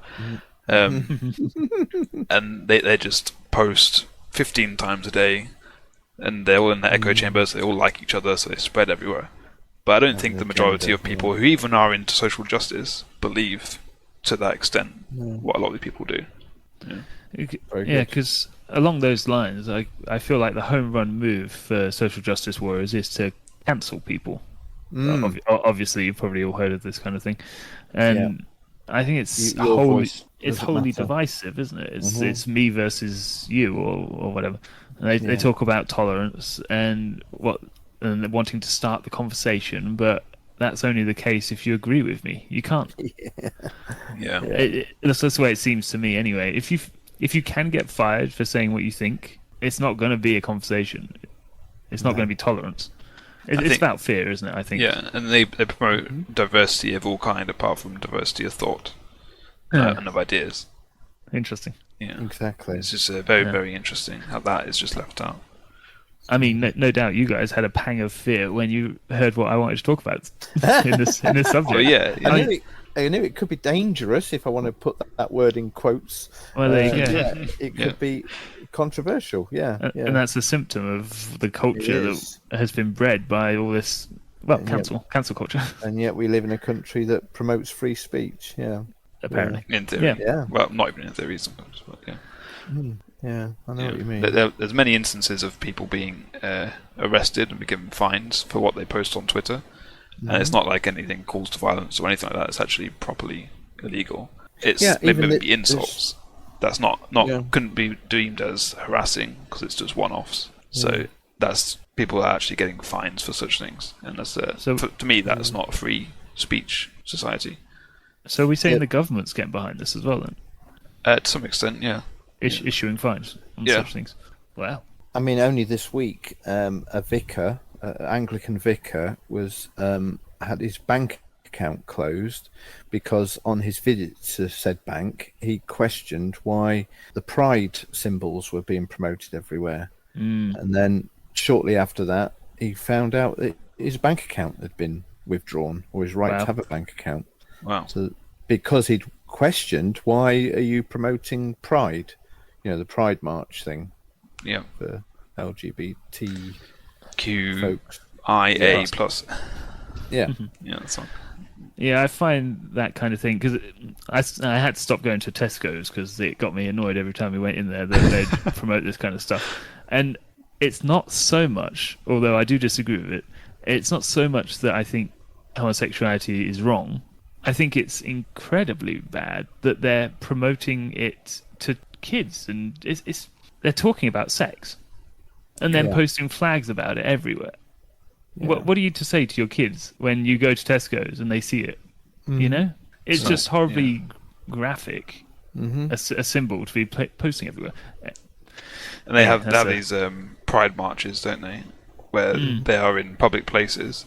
And they just post 15 times a day, and they're all in the echo chambers. They all like each other, so they spread everywhere. But I don't think the majority of people who even are into social justice believe to that extent what a lot of people do. Because along those lines, I feel like the home run move for social justice warriors is to cancel people. Obviously, you've probably all heard of this kind of thing, and I think it's wholly divisive, isn't it? It's me versus you, or whatever. And they talk about tolerance and wanting to start the conversation, but that's only the case if you agree with me. You can't. That's the way it seems to me, anyway. If you can get fired for saying what you think, it's not going to be a conversation. It's not going to be tolerance. It's about fear, isn't it? I think. Yeah, and they promote diversity of all kind, apart from diversity of thought and of ideas. Interesting. Yeah, exactly. It's just very, very interesting how that is just left out. I mean, no doubt you guys had a pang of fear when you heard what I wanted to talk about in this subject. Oh yeah, I knew it could be dangerous if I want to put that word in quotes. Well, there you go. Yeah, it could be controversial. Yeah, yeah. And that's a symptom of the culture is. that has been bred by all this, cancel culture. And yet we live in a country that promotes free speech. Yeah, Apparently. in theory. Yeah. Well, not even in theory, sometimes, but yeah. yeah. I know Yeah. what you mean. There's many instances of people being arrested and be given fines for what they post on Twitter, and it's not like anything calls to violence or anything like that. It's actually properly illegal. It's maybe insults. That's not couldn't be deemed as harassing because it's just one-offs. So that's people are actually getting fines for such things, and that's to me that's not a free speech society. So are we saying the government's getting behind this as well then? To some extent, yeah. Issuing fines on such things. Wow. I mean, only this week, a vicar, Anglican vicar, was had his bank account closed because on his visit to said bank, he questioned why the pride symbols were being promoted everywhere. And then shortly after that, he found out that his bank account had been withdrawn, or his right to have a bank account. Wow. So because he'd questioned, why are you promoting pride? You know, the Pride March thing. Yeah. For LGBT QIA folks. plus. Yeah. Yeah, that's one. Yeah, I find that kind of thing because I had to stop going to Tesco's because it got me annoyed every time we went in there that they'd promote this kind of stuff. And it's not so much, although I do disagree with it, it's not so much that I think homosexuality is wrong. I think it's incredibly bad that they're promoting it to kids, and they're talking about sex and then posting flags about it everywhere. What are you to say to your kids when you go to Tesco's and they see it? You know, it's just horribly graphic, a symbol to be posting everywhere. And they have these pride marches, don't they? Where they are in public places.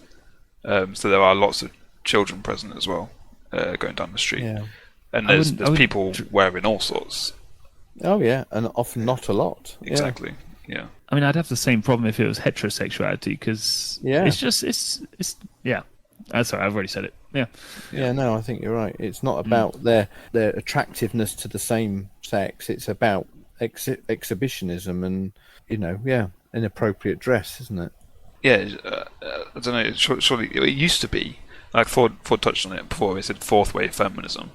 So there are lots of children present as well, going down the street. Yeah. And there's people wearing all sorts. Oh yeah, and often not a lot. Exactly. Yeah. I mean, I'd have the same problem if it was heterosexuality because it's just it's sorry, I've already said it. Yeah, no, I think you're right. It's not about their attractiveness to the same sex. It's about exhibitionism and inappropriate dress, isn't it? Yeah, I don't know. Surely it used to be like Ford touched on it before. He said fourth wave feminism,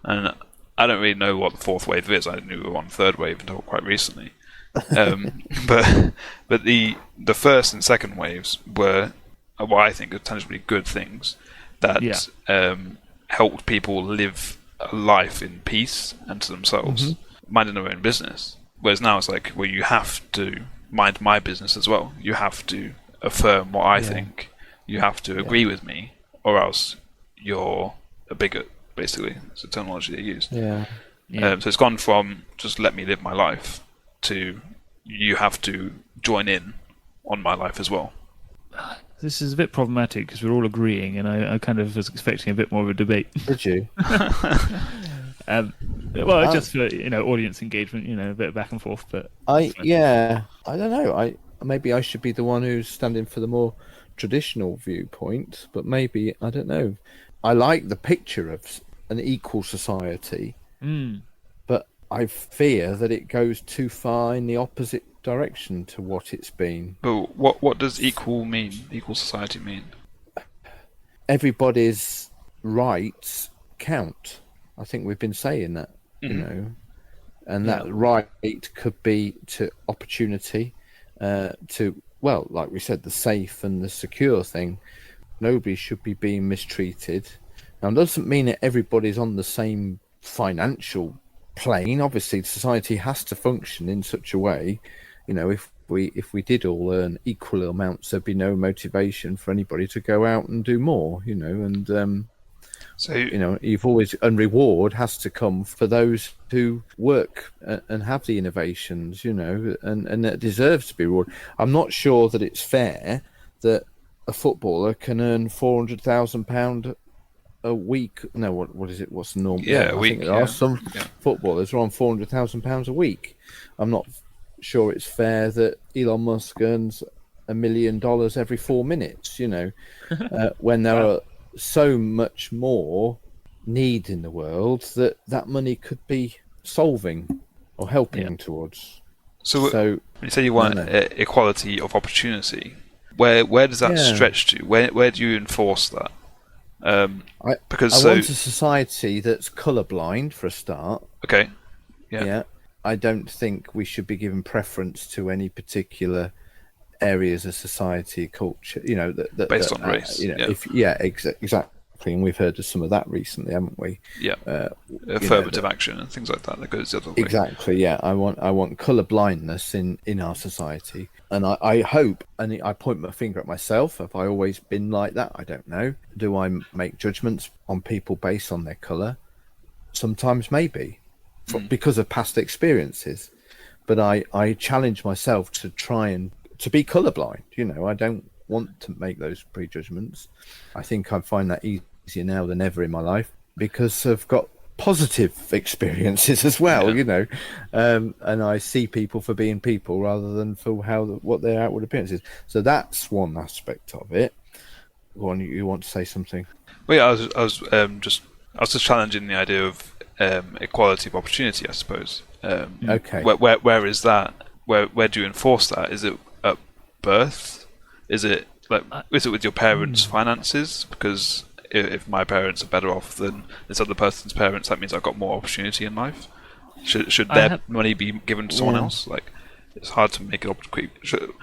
and I don't really know what the fourth wave is. I knew we were on third wave until quite recently. But the first and second waves were what I think are tangibly good things that helped people live a life in peace and to themselves, minding their own business. Whereas now it's like, well, you have to mind my business as well. You have to affirm what I think. You have to agree with me, or else you're a bigot. Basically, it's the terminology they use. Yeah. So it's gone from just let me live my life to you have to join in on my life as well. This is a bit problematic because we're all agreeing, and I kind of was expecting a bit more of a debate. Did you? Just for audience engagement, a bit of back and forth. But I don't know. Maybe I should be the one who's standing for the more traditional viewpoint, but maybe I don't know. I like the picture of an equal society, but I fear that it goes too far in the opposite direction to what it's been. But what does equal mean? Equal society mean? Everybody's rights count. I think we've been saying that, and that right could be to opportunity, like we said, the safe and the secure thing. Nobody should be being mistreated. Now, it doesn't mean that everybody's on the same financial plane. Obviously, society has to function in such a way. If we did all earn equal amounts, there'd be no motivation for anybody to go out and do more. You've always, and reward has to come for those who work and have the innovations. And that deserves to be rewarded. I'm not sure that it's fair that a footballer can earn £400,000 a week. No, what is it? What's the norm? Yeah, a week. There are some footballers who are on £400,000 a week. I'm not sure it's fair that Elon Musk earns $1 million every 4 minutes. When there are so much more need in the world that money could be solving or helping towards. So when you say you want equality of opportunity, where does that stretch to? Where do you enforce that? I want a society that's colourblind for a start. Okay. Yeah. I don't think we should be giving preference to any particular areas of society, culture. Based on race. Exactly. And we've heard of some of that recently, haven't we? Yeah. Affirmative action and things like that. That goes the other way. Exactly. Yeah. I want colour blindness in our society, and I hope, and I point my finger at myself. Have I always been like that? I don't know. Do I make judgments on people based on their colour? Sometimes, maybe, because of past experiences. But I challenge myself to try and to be colourblind. I don't want to make those prejudgments. I think I find that easier now than ever in my life because I've got positive experiences as well, and I see people for being people rather than for what their outward appearance is. So that's one aspect of it. Go on, you want to say something? Well, yeah, I was just challenging the idea of equality of opportunity, I suppose. Okay. Where is that? Where do you enforce that? Is it at birth? Is it with your parents' finances? Because if my parents are better off than this other person's parents, that means I've got more opportunity in life. Should their money be given to someone else? Like, it's hard to make it up quick. Should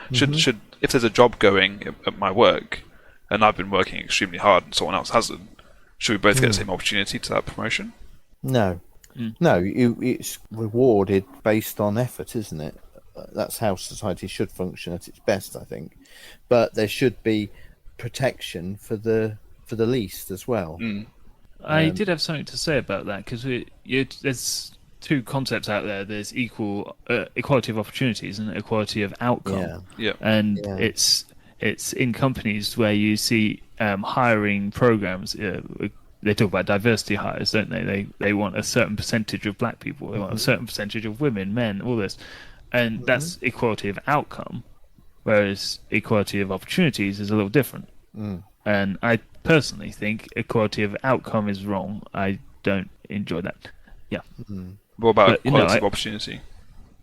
if there's a job going at my work, and I've been working extremely hard and someone else hasn't, should we both get the same opportunity to that promotion? No, it's rewarded based on effort, isn't it? That's how society should function at its best, I think. But there should be protection for the least as well. I did have something to say about that because there's two concepts out there. There's equality of opportunities and equality of outcome. Yeah. And it's in companies where you see hiring programs. They talk about diversity hires, don't they? They want a certain percentage of black people. They want a certain percentage of women, men, all this. And that's equality of outcome, whereas equality of opportunities is a little different. And I personally think equality of outcome is wrong. I don't enjoy that. Yeah. What about equality of opportunity?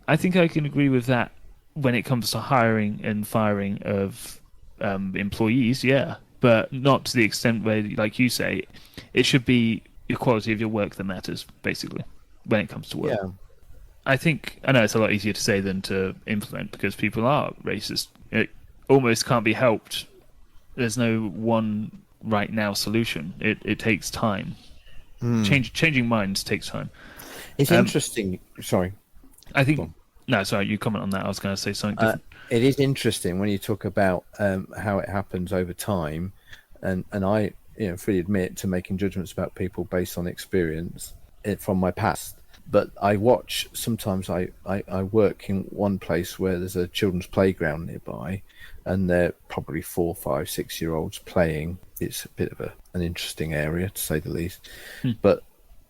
I think I can agree with that when it comes to hiring and firing of employees, but not to the extent where, like you say, it should be equality of your work that matters, basically, when it comes to work. Yeah. I know it's a lot easier to say than to implement because people are racist. It almost can't be helped. There's no one right now solution. It takes time. Changing minds takes time. It's interesting. Sorry. I think. No, sorry. You comment on that. I was going to say something different. It is interesting when you talk about how it happens over time, and I freely admit to making judgments about people based on experience from my past. But I watch, sometimes I work in one place where there's a children's playground nearby, and they're probably 4, 5, 6-year-olds playing. It's a bit of an interesting area, to say the least. But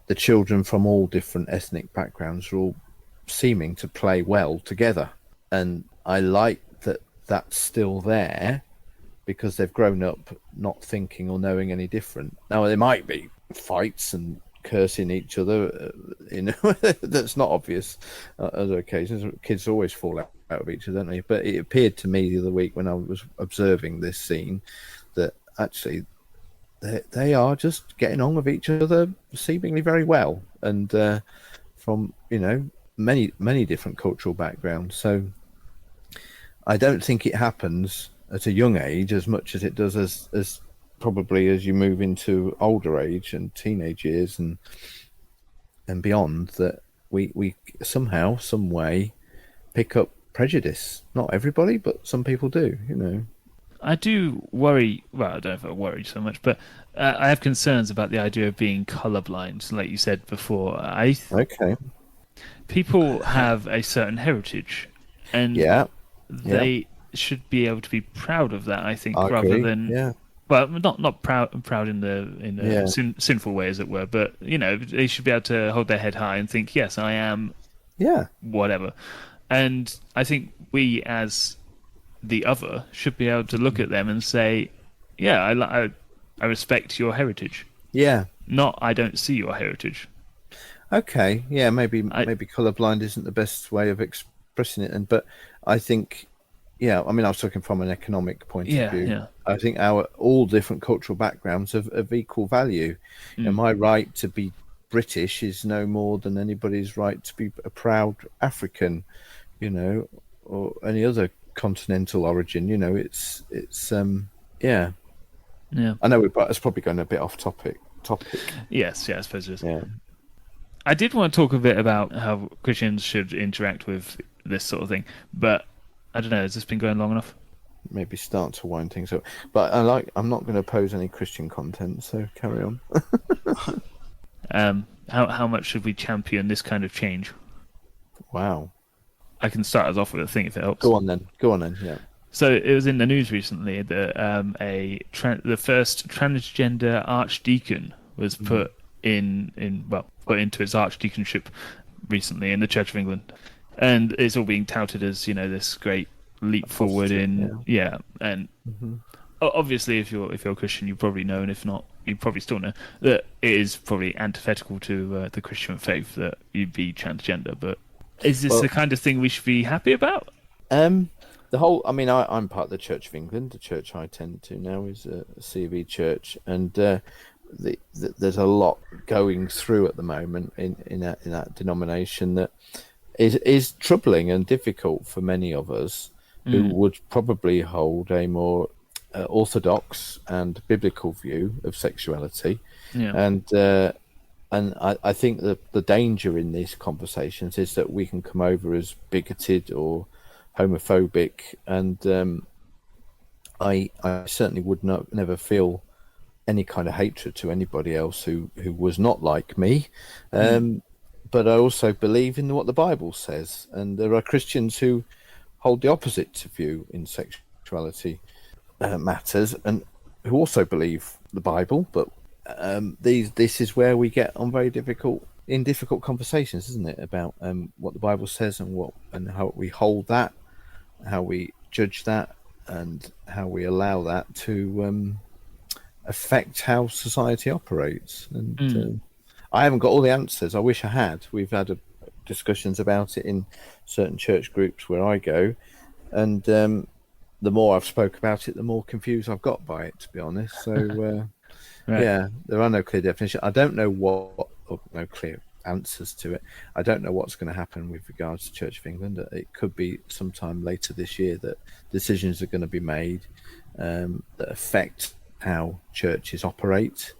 the children from all different ethnic backgrounds are all seeming to play well together. And I like that that's still there because they've grown up not thinking or knowing any different. Now, there might be fights and cursing each other, that's not obvious other occasions. Kids always fall out of each other, don't they? But it appeared to me the other week when I was observing this scene that actually they are just getting on with each other seemingly very well, and from many different cultural backgrounds. So I don't think it happens at a young age as much as it does as probably as you move into older age and teenage years and beyond, that we somehow, some way pick up prejudice. Not everybody, but some people do, I do worry, well, I don't know if I worry so much, but I have concerns about the idea of being colorblind, like you said before. Okay. People have a certain heritage, and they should be able to be proud of that, I think, rather than... Well, not proud in the sinful way, as it were, but they should be able to hold their head high and think, yes, I am, whatever. And I think we, as the other, should be able to look at them and say, yeah, I respect your heritage. Yeah. Not, I don't see your heritage. Okay. Yeah. Maybe colorblind isn't the best way of expressing it, but I think, yeah. I mean, I was talking from an economic point of view. Yeah. I think our all different cultural backgrounds have equal value. And my right to be British is no more than anybody's right to be a proud African, or any other continental origin. It's yeah. I know it's probably going a bit off topic. Yes, I suppose it is. Yeah. I did want to talk a bit about how Christians should interact with this sort of thing, but I don't know, has this been going long enough? Maybe start to wind things up. But I'm not going to oppose any Christian content, so carry on. How much should we champion this kind of change? Wow. I can start us off with a thing if it helps. Go on then, yeah. So it was in the news recently that the first transgender archdeacon was put into his archdeaconship recently in the Church of England, and it's all being touted as this great leap forward and obviously if you're a Christian you probably know, and if not you probably still know that it is probably antithetical to the Christian faith that you'd be transgender. But is this the kind of thing we should be happy about? I'm part of the Church of England. The church I attend to now is a C of E church, and there's a lot going through at the moment in that denomination that is troubling and difficult for many of us who would probably hold a more orthodox and biblical view of sexuality. And I think that the danger in these conversations is that we can come over as bigoted or homophobic, and I certainly would never feel any kind of hatred to anybody else who was not like me. But I also believe in what the Bible says, and there are Christians who hold the opposite view in sexuality matters, and who also believe the Bible. But this is where we get on very difficult conversations, isn't it, about what the Bible says and how we hold that, how we judge that, and how we allow that to affect how society operates. And I haven't got all the answers. I wish I had. We've had discussions about it in certain church groups where I go, and the more I've spoke about it, the more confused I've got by it, to be honest. So Right. Yeah, there are no clear definitions. I don't know no clear answers to it. I don't know what's going to happen with regards to Church of England. It could be sometime later this year that decisions are going to be made that affect how churches operate.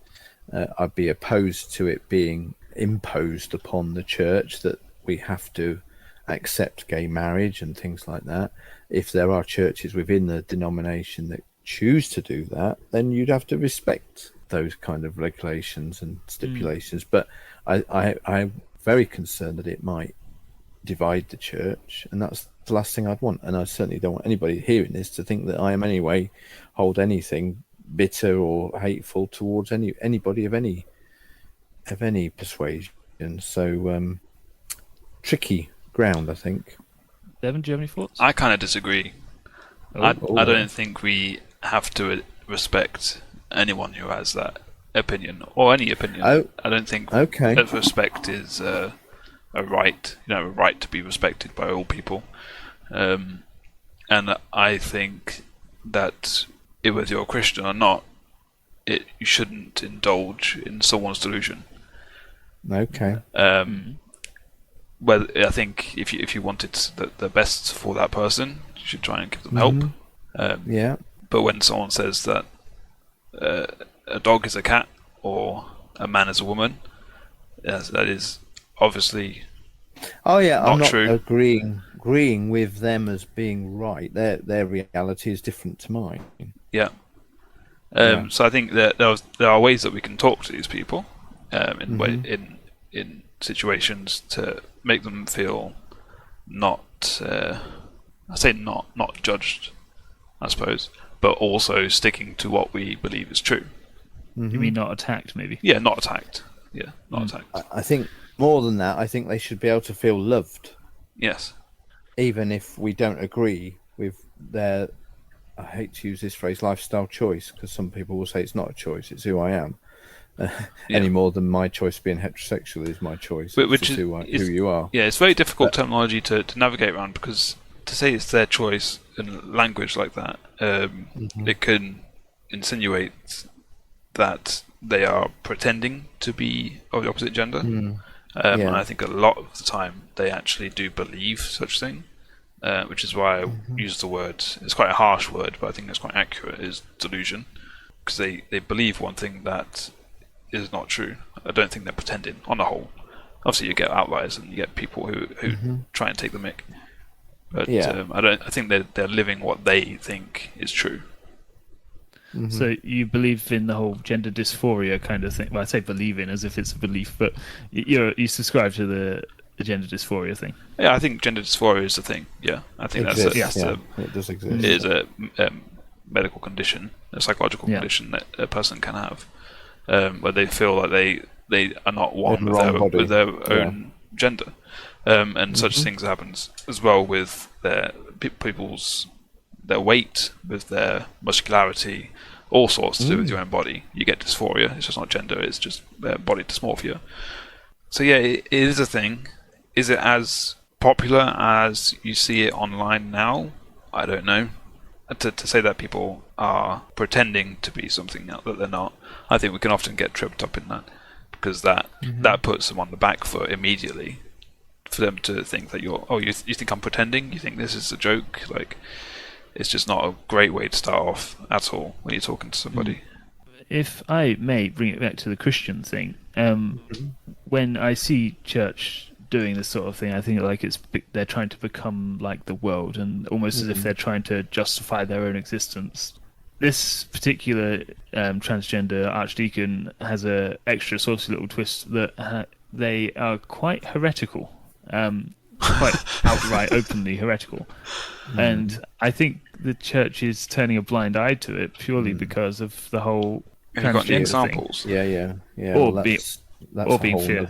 I'd be opposed to it being imposed upon the church that we have to accept gay marriage and things like that. If there are churches within the denomination that choose to do that, then you'd have to respect those kind of regulations and stipulations. But I'm very concerned that it might divide the church, and that's the last thing I'd want. And I certainly don't want anybody hearing this to think that I am anyway hold anything bitter or hateful towards anybody of any persuasion. So tricky ground, I think. Devin, do you have any thoughts? I kind of disagree. I don't think we have to respect anyone who has that opinion or any opinion. I don't think that respect is a right. A right to be respected by all people. And I think that whether you're a Christian or not, you shouldn't indulge in someone's delusion. Okay. Well, I think if you wanted the best for that person, you should try and give them help. Yeah. But when someone says that a dog is a cat or a man is a woman, yes, that is obviously I'm not true. agreeing with them as being right. Their reality is different to mine. Yeah. So I think that there are ways that we can talk to these people in situations to make them feel not judged, I suppose, but also sticking to what we believe is true. You mean not attacked, maybe? Yeah, not attacked. Yeah, not attacked. I think more than that, I think they should be able to feel loved. Yes. even if we don't agree with their, I hate to use this phrase, lifestyle choice, because some people will say it's not a choice, it's who I am. Any more than my choice being heterosexual is my choice. Which It's is who you are. Yeah, it's very difficult terminology to navigate around, because to say it's their choice in language like that, it can insinuate that they are pretending to be of the opposite gender. And I think a lot of the time they actually do believe such thing, which is why I use the word, it's quite a harsh word, but I think it's quite accurate, is delusion. Because they believe one thing that is not true. I don't think they're pretending, on the whole. Obviously you get outliers and you get people who try and take the mick. But I think they're living what they think is true. So you believe in the whole gender dysphoria kind of thing? Well, I say believe in as if it's a belief, but you subscribe to the gender dysphoria thing. Yeah, I think gender dysphoria is a thing. Yeah, I think It does exist. It is a medical condition, a psychological condition that a person can have, where they feel like they are not one with their own gender, and such things happens as well with people's their weight, with their muscularity, all sorts to do with your own body. You get dysphoria. It's just not gender. It's just body dysmorphia. So yeah, it is a thing. Is it as popular as you see it online now? I don't know. To say that people are pretending to be something that they're not, I think we can often get tripped up in that, because that puts them on the back foot immediately, for them to think that you think I'm pretending? You think this is a joke? Like, it's just not a great way to start off at all when you're talking to somebody. If I may bring it back to the Christian thing, when I see church doing this sort of thing, I think like they're trying to become like the world, and almost as if they're trying to justify their own existence. This particular transgender archdeacon has a extra saucy little twist that they are quite heretical, quite outright, openly heretical, and I think the church is turning a blind eye to it purely because of the whole. Have you got any examples? Thing. Yeah. Or that's being fear.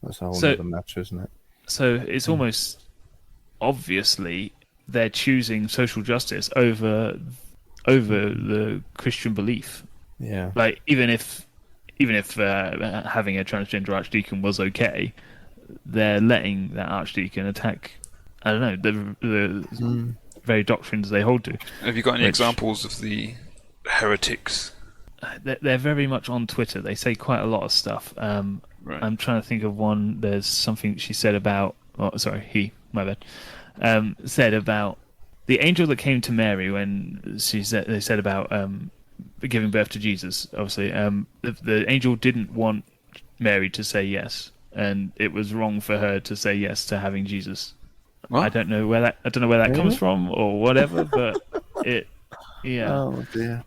That's a whole other matter, isn't it? So it's almost obviously they're choosing social justice over the Christian belief. Yeah. Like even if having a transgender archdeacon was okay, they're letting that archdeacon attack, I don't know, the very doctrines they hold to. Have you got any examples of the heretics? They're very much on Twitter. They say quite a lot of stuff. Right. I'm trying to think of one. There's something she said about. Oh, sorry, my bad. Said about the angel that came to Mary when they said about giving birth to Jesus. Obviously, the angel didn't want Mary to say yes, and it was wrong for her to say yes to having Jesus. What? I don't know where that comes from or whatever, but it. Yeah. Oh dear.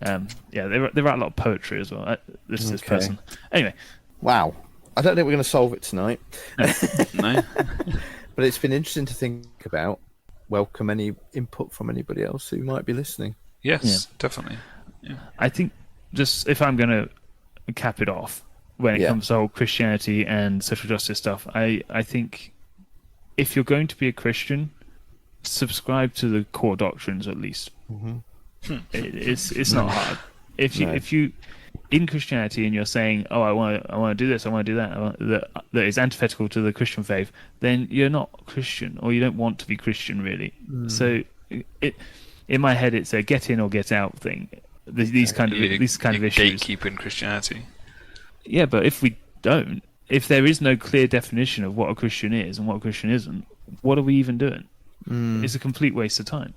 They write a lot of poetry as well. This person. Anyway. Wow. I don't think we're going to solve it tonight. No. But it's been interesting to think about. Welcome any input from anybody else who might be listening. Yes, definitely. Yeah. I think just if I'm going to cap it off when it comes to whole Christianity and social justice stuff, I think if you're going to be a Christian, subscribe to the core doctrines at least. It's not hard. If you in Christianity and you're saying, oh, I want to do this, I want to do that, that is antithetical to the Christian faith, then you're not Christian, or you don't want to be Christian really. So in my head it's a get in or get out thing. These kind of issues. Gatekeeping Christianity. Yeah, but if there is no clear definition of what a Christian is and what a Christian isn't, what are we even doing? It's a complete waste of time.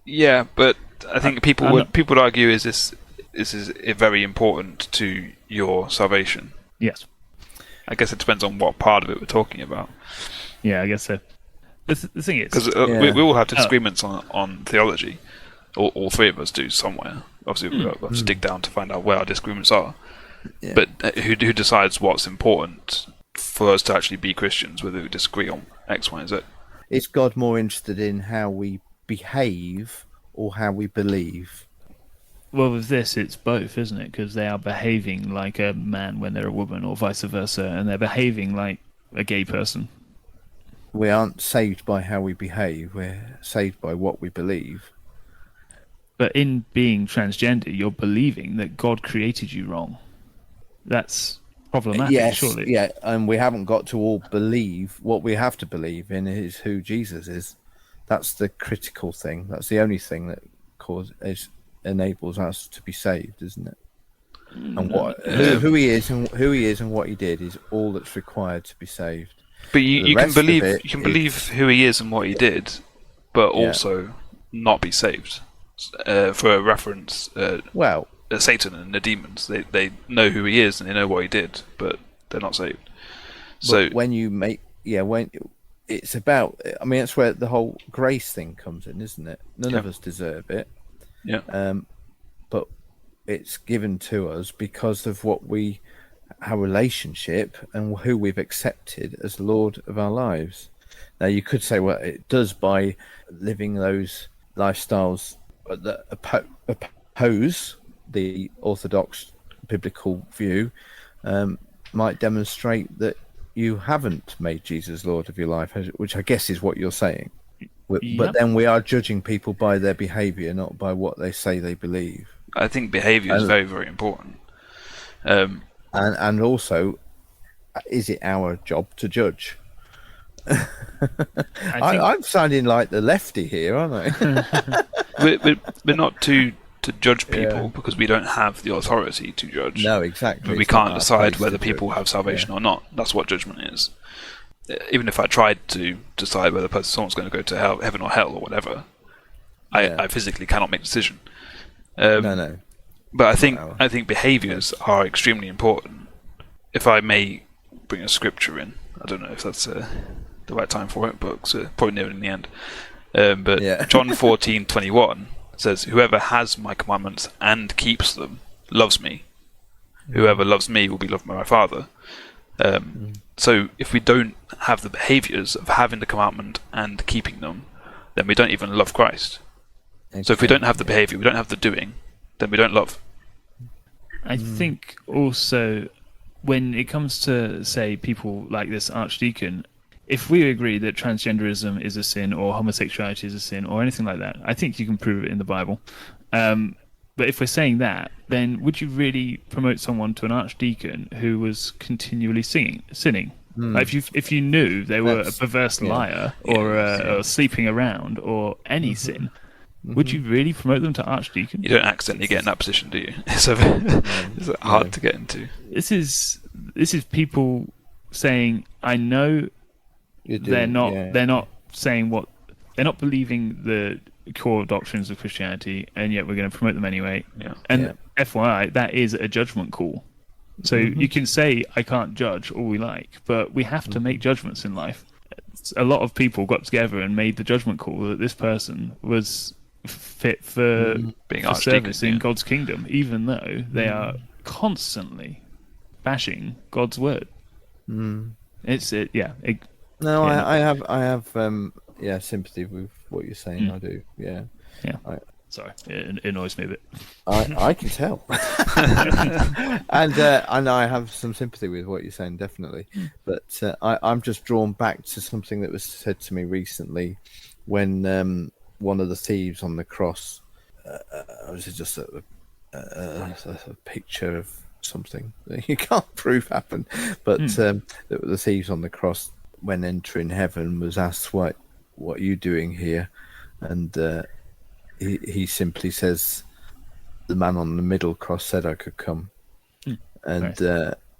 Yeah, but I think people would argue this is very important to your salvation. Yes. I guess it depends on what part of it we're talking about. Yeah, I guess so. The thing is, because we all have disagreements on theology. All three of us do somewhere. Obviously, we have to dig down to find out where our disagreements are. Yeah. But who decides what's important for us to actually be Christians, whether we disagree on X, Y, and Z? Is God more interested in how we behave or how we believe? Well, with this, it's both, isn't it? Because they are behaving like a man when they're a woman, or vice versa, and they're behaving like a gay person. we aren't saved by how we behave. We're saved by what we believe. But in being transgender, you're believing that God created you wrong. That's problematic, Yes, surely. yeah, and we haven't got to all believe. What we have to believe in is who Jesus is. That's the critical thing. That's the only thing that enables us to be saved, isn't it? And who he is and what he did is all that's required to be saved. But The you can rest of believe it you can believe who he is and what he did, but also not be saved. For a reference, Well, Satan and the demons, they know who he is and they know what he did, but they're not saved. So but when you make when it's about, I mean, that's where the whole grace thing comes in, isn't it? None of us deserve it. yeah, But it's given to us because of our relationship and who we've accepted as Lord of our lives. Now, you could say, well, it does by living those lifestyles that oppose the orthodox biblical view, might demonstrate that you haven't made Jesus Lord of your life, which I guess is what you're saying. But then we are judging people by their behaviour, not by what they say they believe. I think behaviour is very, very important. And also, is it our job to judge? I'm sounding like the lefty here, aren't I? we're not to judge people because we don't have the authority to judge. No, exactly. We can't decide whether people have salvation or not. That's what judgment is. Even if I tried to decide whether someone's going to go to heaven or hell or whatever, I physically cannot make a decision. No. But I think behaviours are extremely important. If I may bring a scripture in, I don't know if that's the right time for it, but probably near in the end. But John 14:21 says, "Whoever has my commandments and keeps them loves me. Whoever loves me will be loved by my Father." So if we don't have the behaviours of having the commandment and keeping them, then we don't even love Christ. Okay. So if we don't have the behaviour, we don't have the doing, then we don't love. I think also when it comes to, say, people like this archdeacon, if we agree that transgenderism is a sin or homosexuality is a sin or anything like that, I think you can prove it in the Bible. But if we're saying that, then would you really promote someone to an archdeacon who was continually sinning? Like if you knew they were a perverse liar or sleeping around or any sin, would you really promote them to archdeacon? You don't accidentally get in that position, do you? It's hard to get into. This is people saying, I know they're not saying what they're not believing the core doctrines of Christianity, and yet we're going to promote them anyway. FYI, that is a judgment call. So you can say I can't judge all we like, but we have to make judgments in life. A lot of people got together and made the judgment call that this person was fit for being for service in God's kingdom, even though they are constantly bashing God's word. I have sympathy with what you're saying. I do. Sorry, it annoys me a bit. I can tell. And I have some sympathy with what you're saying, definitely. But I'm just drawn back to something that was said to me recently when one of the thieves on the cross, was just a picture of something that you can't prove happened, but the thieves on the cross, when entering heaven, was asked, what are you doing here? And he simply says, the man on the middle cross said I could come. And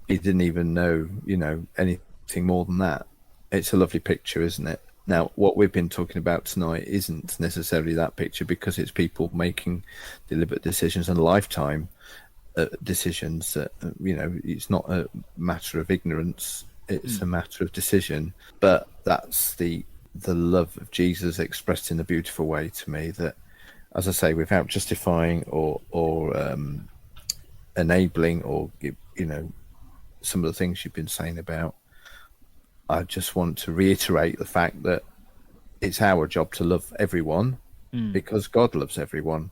he didn't even know anything more than that. It's a lovely picture, isn't it? Now, what we've been talking about tonight isn't necessarily that picture, because it's people making deliberate decisions and lifetime decisions. It's not a matter of ignorance, it's a matter of decision. But that's the love of Jesus expressed in a beautiful way to me, that, as I say, without justifying or enabling or some of the things you've been saying about, I just want to reiterate the fact that it's our job to love everyone because God loves everyone.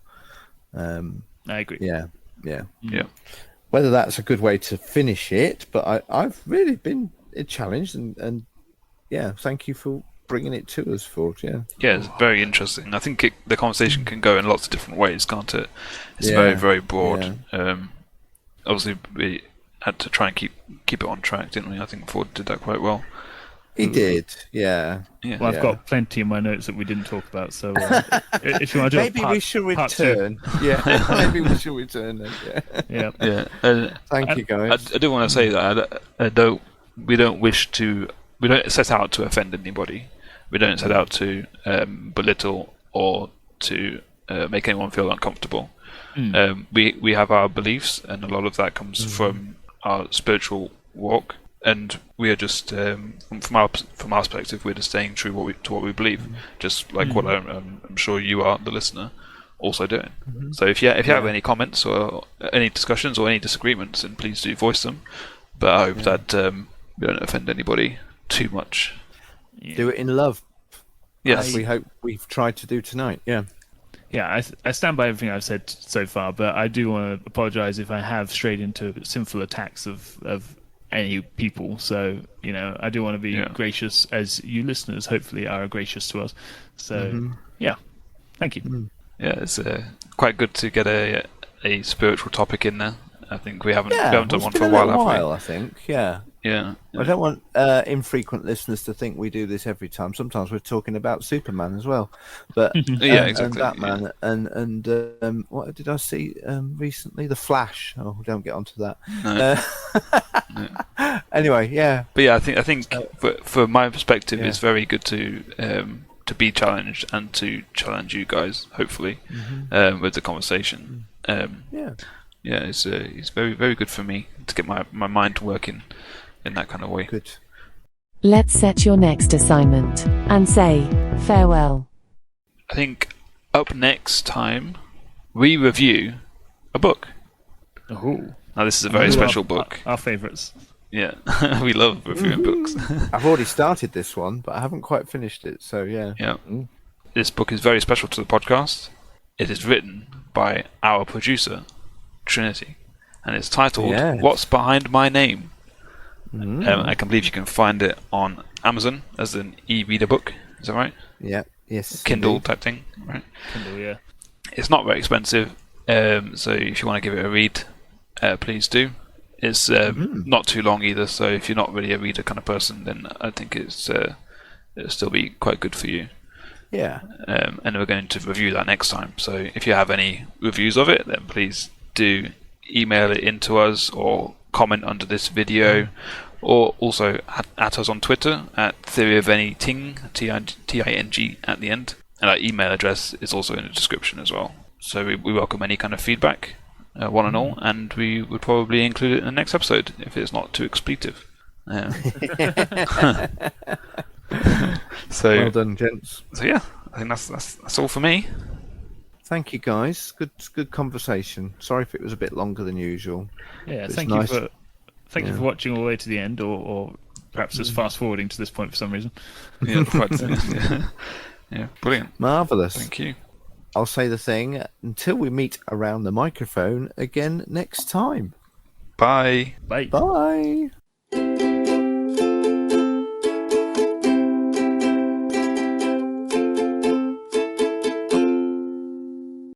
I agree. Yeah. Whether that's a good way to finish it, but I've really been challenged, and thank you for bringing it to us for. Yeah. Yeah, it's very interesting. I think the conversation can go in lots of different ways, can't it? It's Yeah, very, very broad. Obviously, we had to try and keep it on track, didn't we? I think Ford did that quite well. He did. Yeah. Yeah. Well, I've got plenty in my notes that we didn't talk about. So if you want to do Maybe we should return. Yeah. Maybe we should return then. Yeah. yeah. Thank you, guys. I do want to say that we don't set out to offend anybody. We don't set out to belittle or to make anyone feel uncomfortable. We have our beliefs, and a lot of that comes from our spiritual walk. And we are just, from our perspective, we're just staying true to what we believe, just like what I'm sure you are, the listener, also doing. So if you have any comments or any discussions or any disagreements, then please do voice them. But I hope that we don't offend anybody too much. Do it in love. Yes. As we hope we've tried to do tonight. Yeah. Yeah, I stand by everything I've said so far, but I do want to apologise if I have strayed into sinful attacks of any people. So, I do want to be gracious, as you listeners hopefully are gracious to us. So, thank you. Yeah, it's quite good to get a spiritual topic in there. I think we haven't done one for a while, have we? I think. Yeah. Yeah. I don't want infrequent listeners to think we do this every time. Sometimes we're talking about Superman as well, but yeah, exactly. And Batman and what did I see recently? The Flash. Oh, don't get onto that. No. Anyway, yeah. But yeah, I think for my perspective, it's very good to be challenged and to challenge you guys, hopefully, with the conversation. Yeah, it's very, very good for me to get my mind working in that kind of way. Good. Let's set your next assignment and say farewell. I think up next time we review a book. Oh. Now this is a very special book. Our favourites. Yeah, we love reviewing books. I've already started this one, but I haven't quite finished it. So yeah. Yeah. This book is very special to the podcast. It is written by our producer, Trinity, and it's titled "What's Behind My Name." I can believe you can find it on Amazon as an e-reader book. Is that right? Yeah. Yes. Kindle type thing, right? Kindle, yeah. It's not very expensive, so if you want to give it a read, please do. It's not too long either, so if you're not really a reader kind of person, then I think it'll still be quite good for you. Yeah. And we're going to review that next time. So if you have any reviews of it, then please do email it in to us or comment under this video, or also at us on Twitter at Theory of Anything, Ting at the end. And our email address is also in the description as well. So we welcome any kind of feedback, one and all, and we would probably include it in the next episode if it's not too expletive. So well done, gents. So yeah, I think that's all for me. Thank you, guys. Good conversation. Sorry if it was a bit longer than usual. Yeah, thank you for watching all the way to the end, or perhaps just fast forwarding to this point for some reason. Yeah, yeah, brilliant. Marvelous. Thank you. I'll say the thing until we meet around the microphone again next time. Bye. Bye. Bye.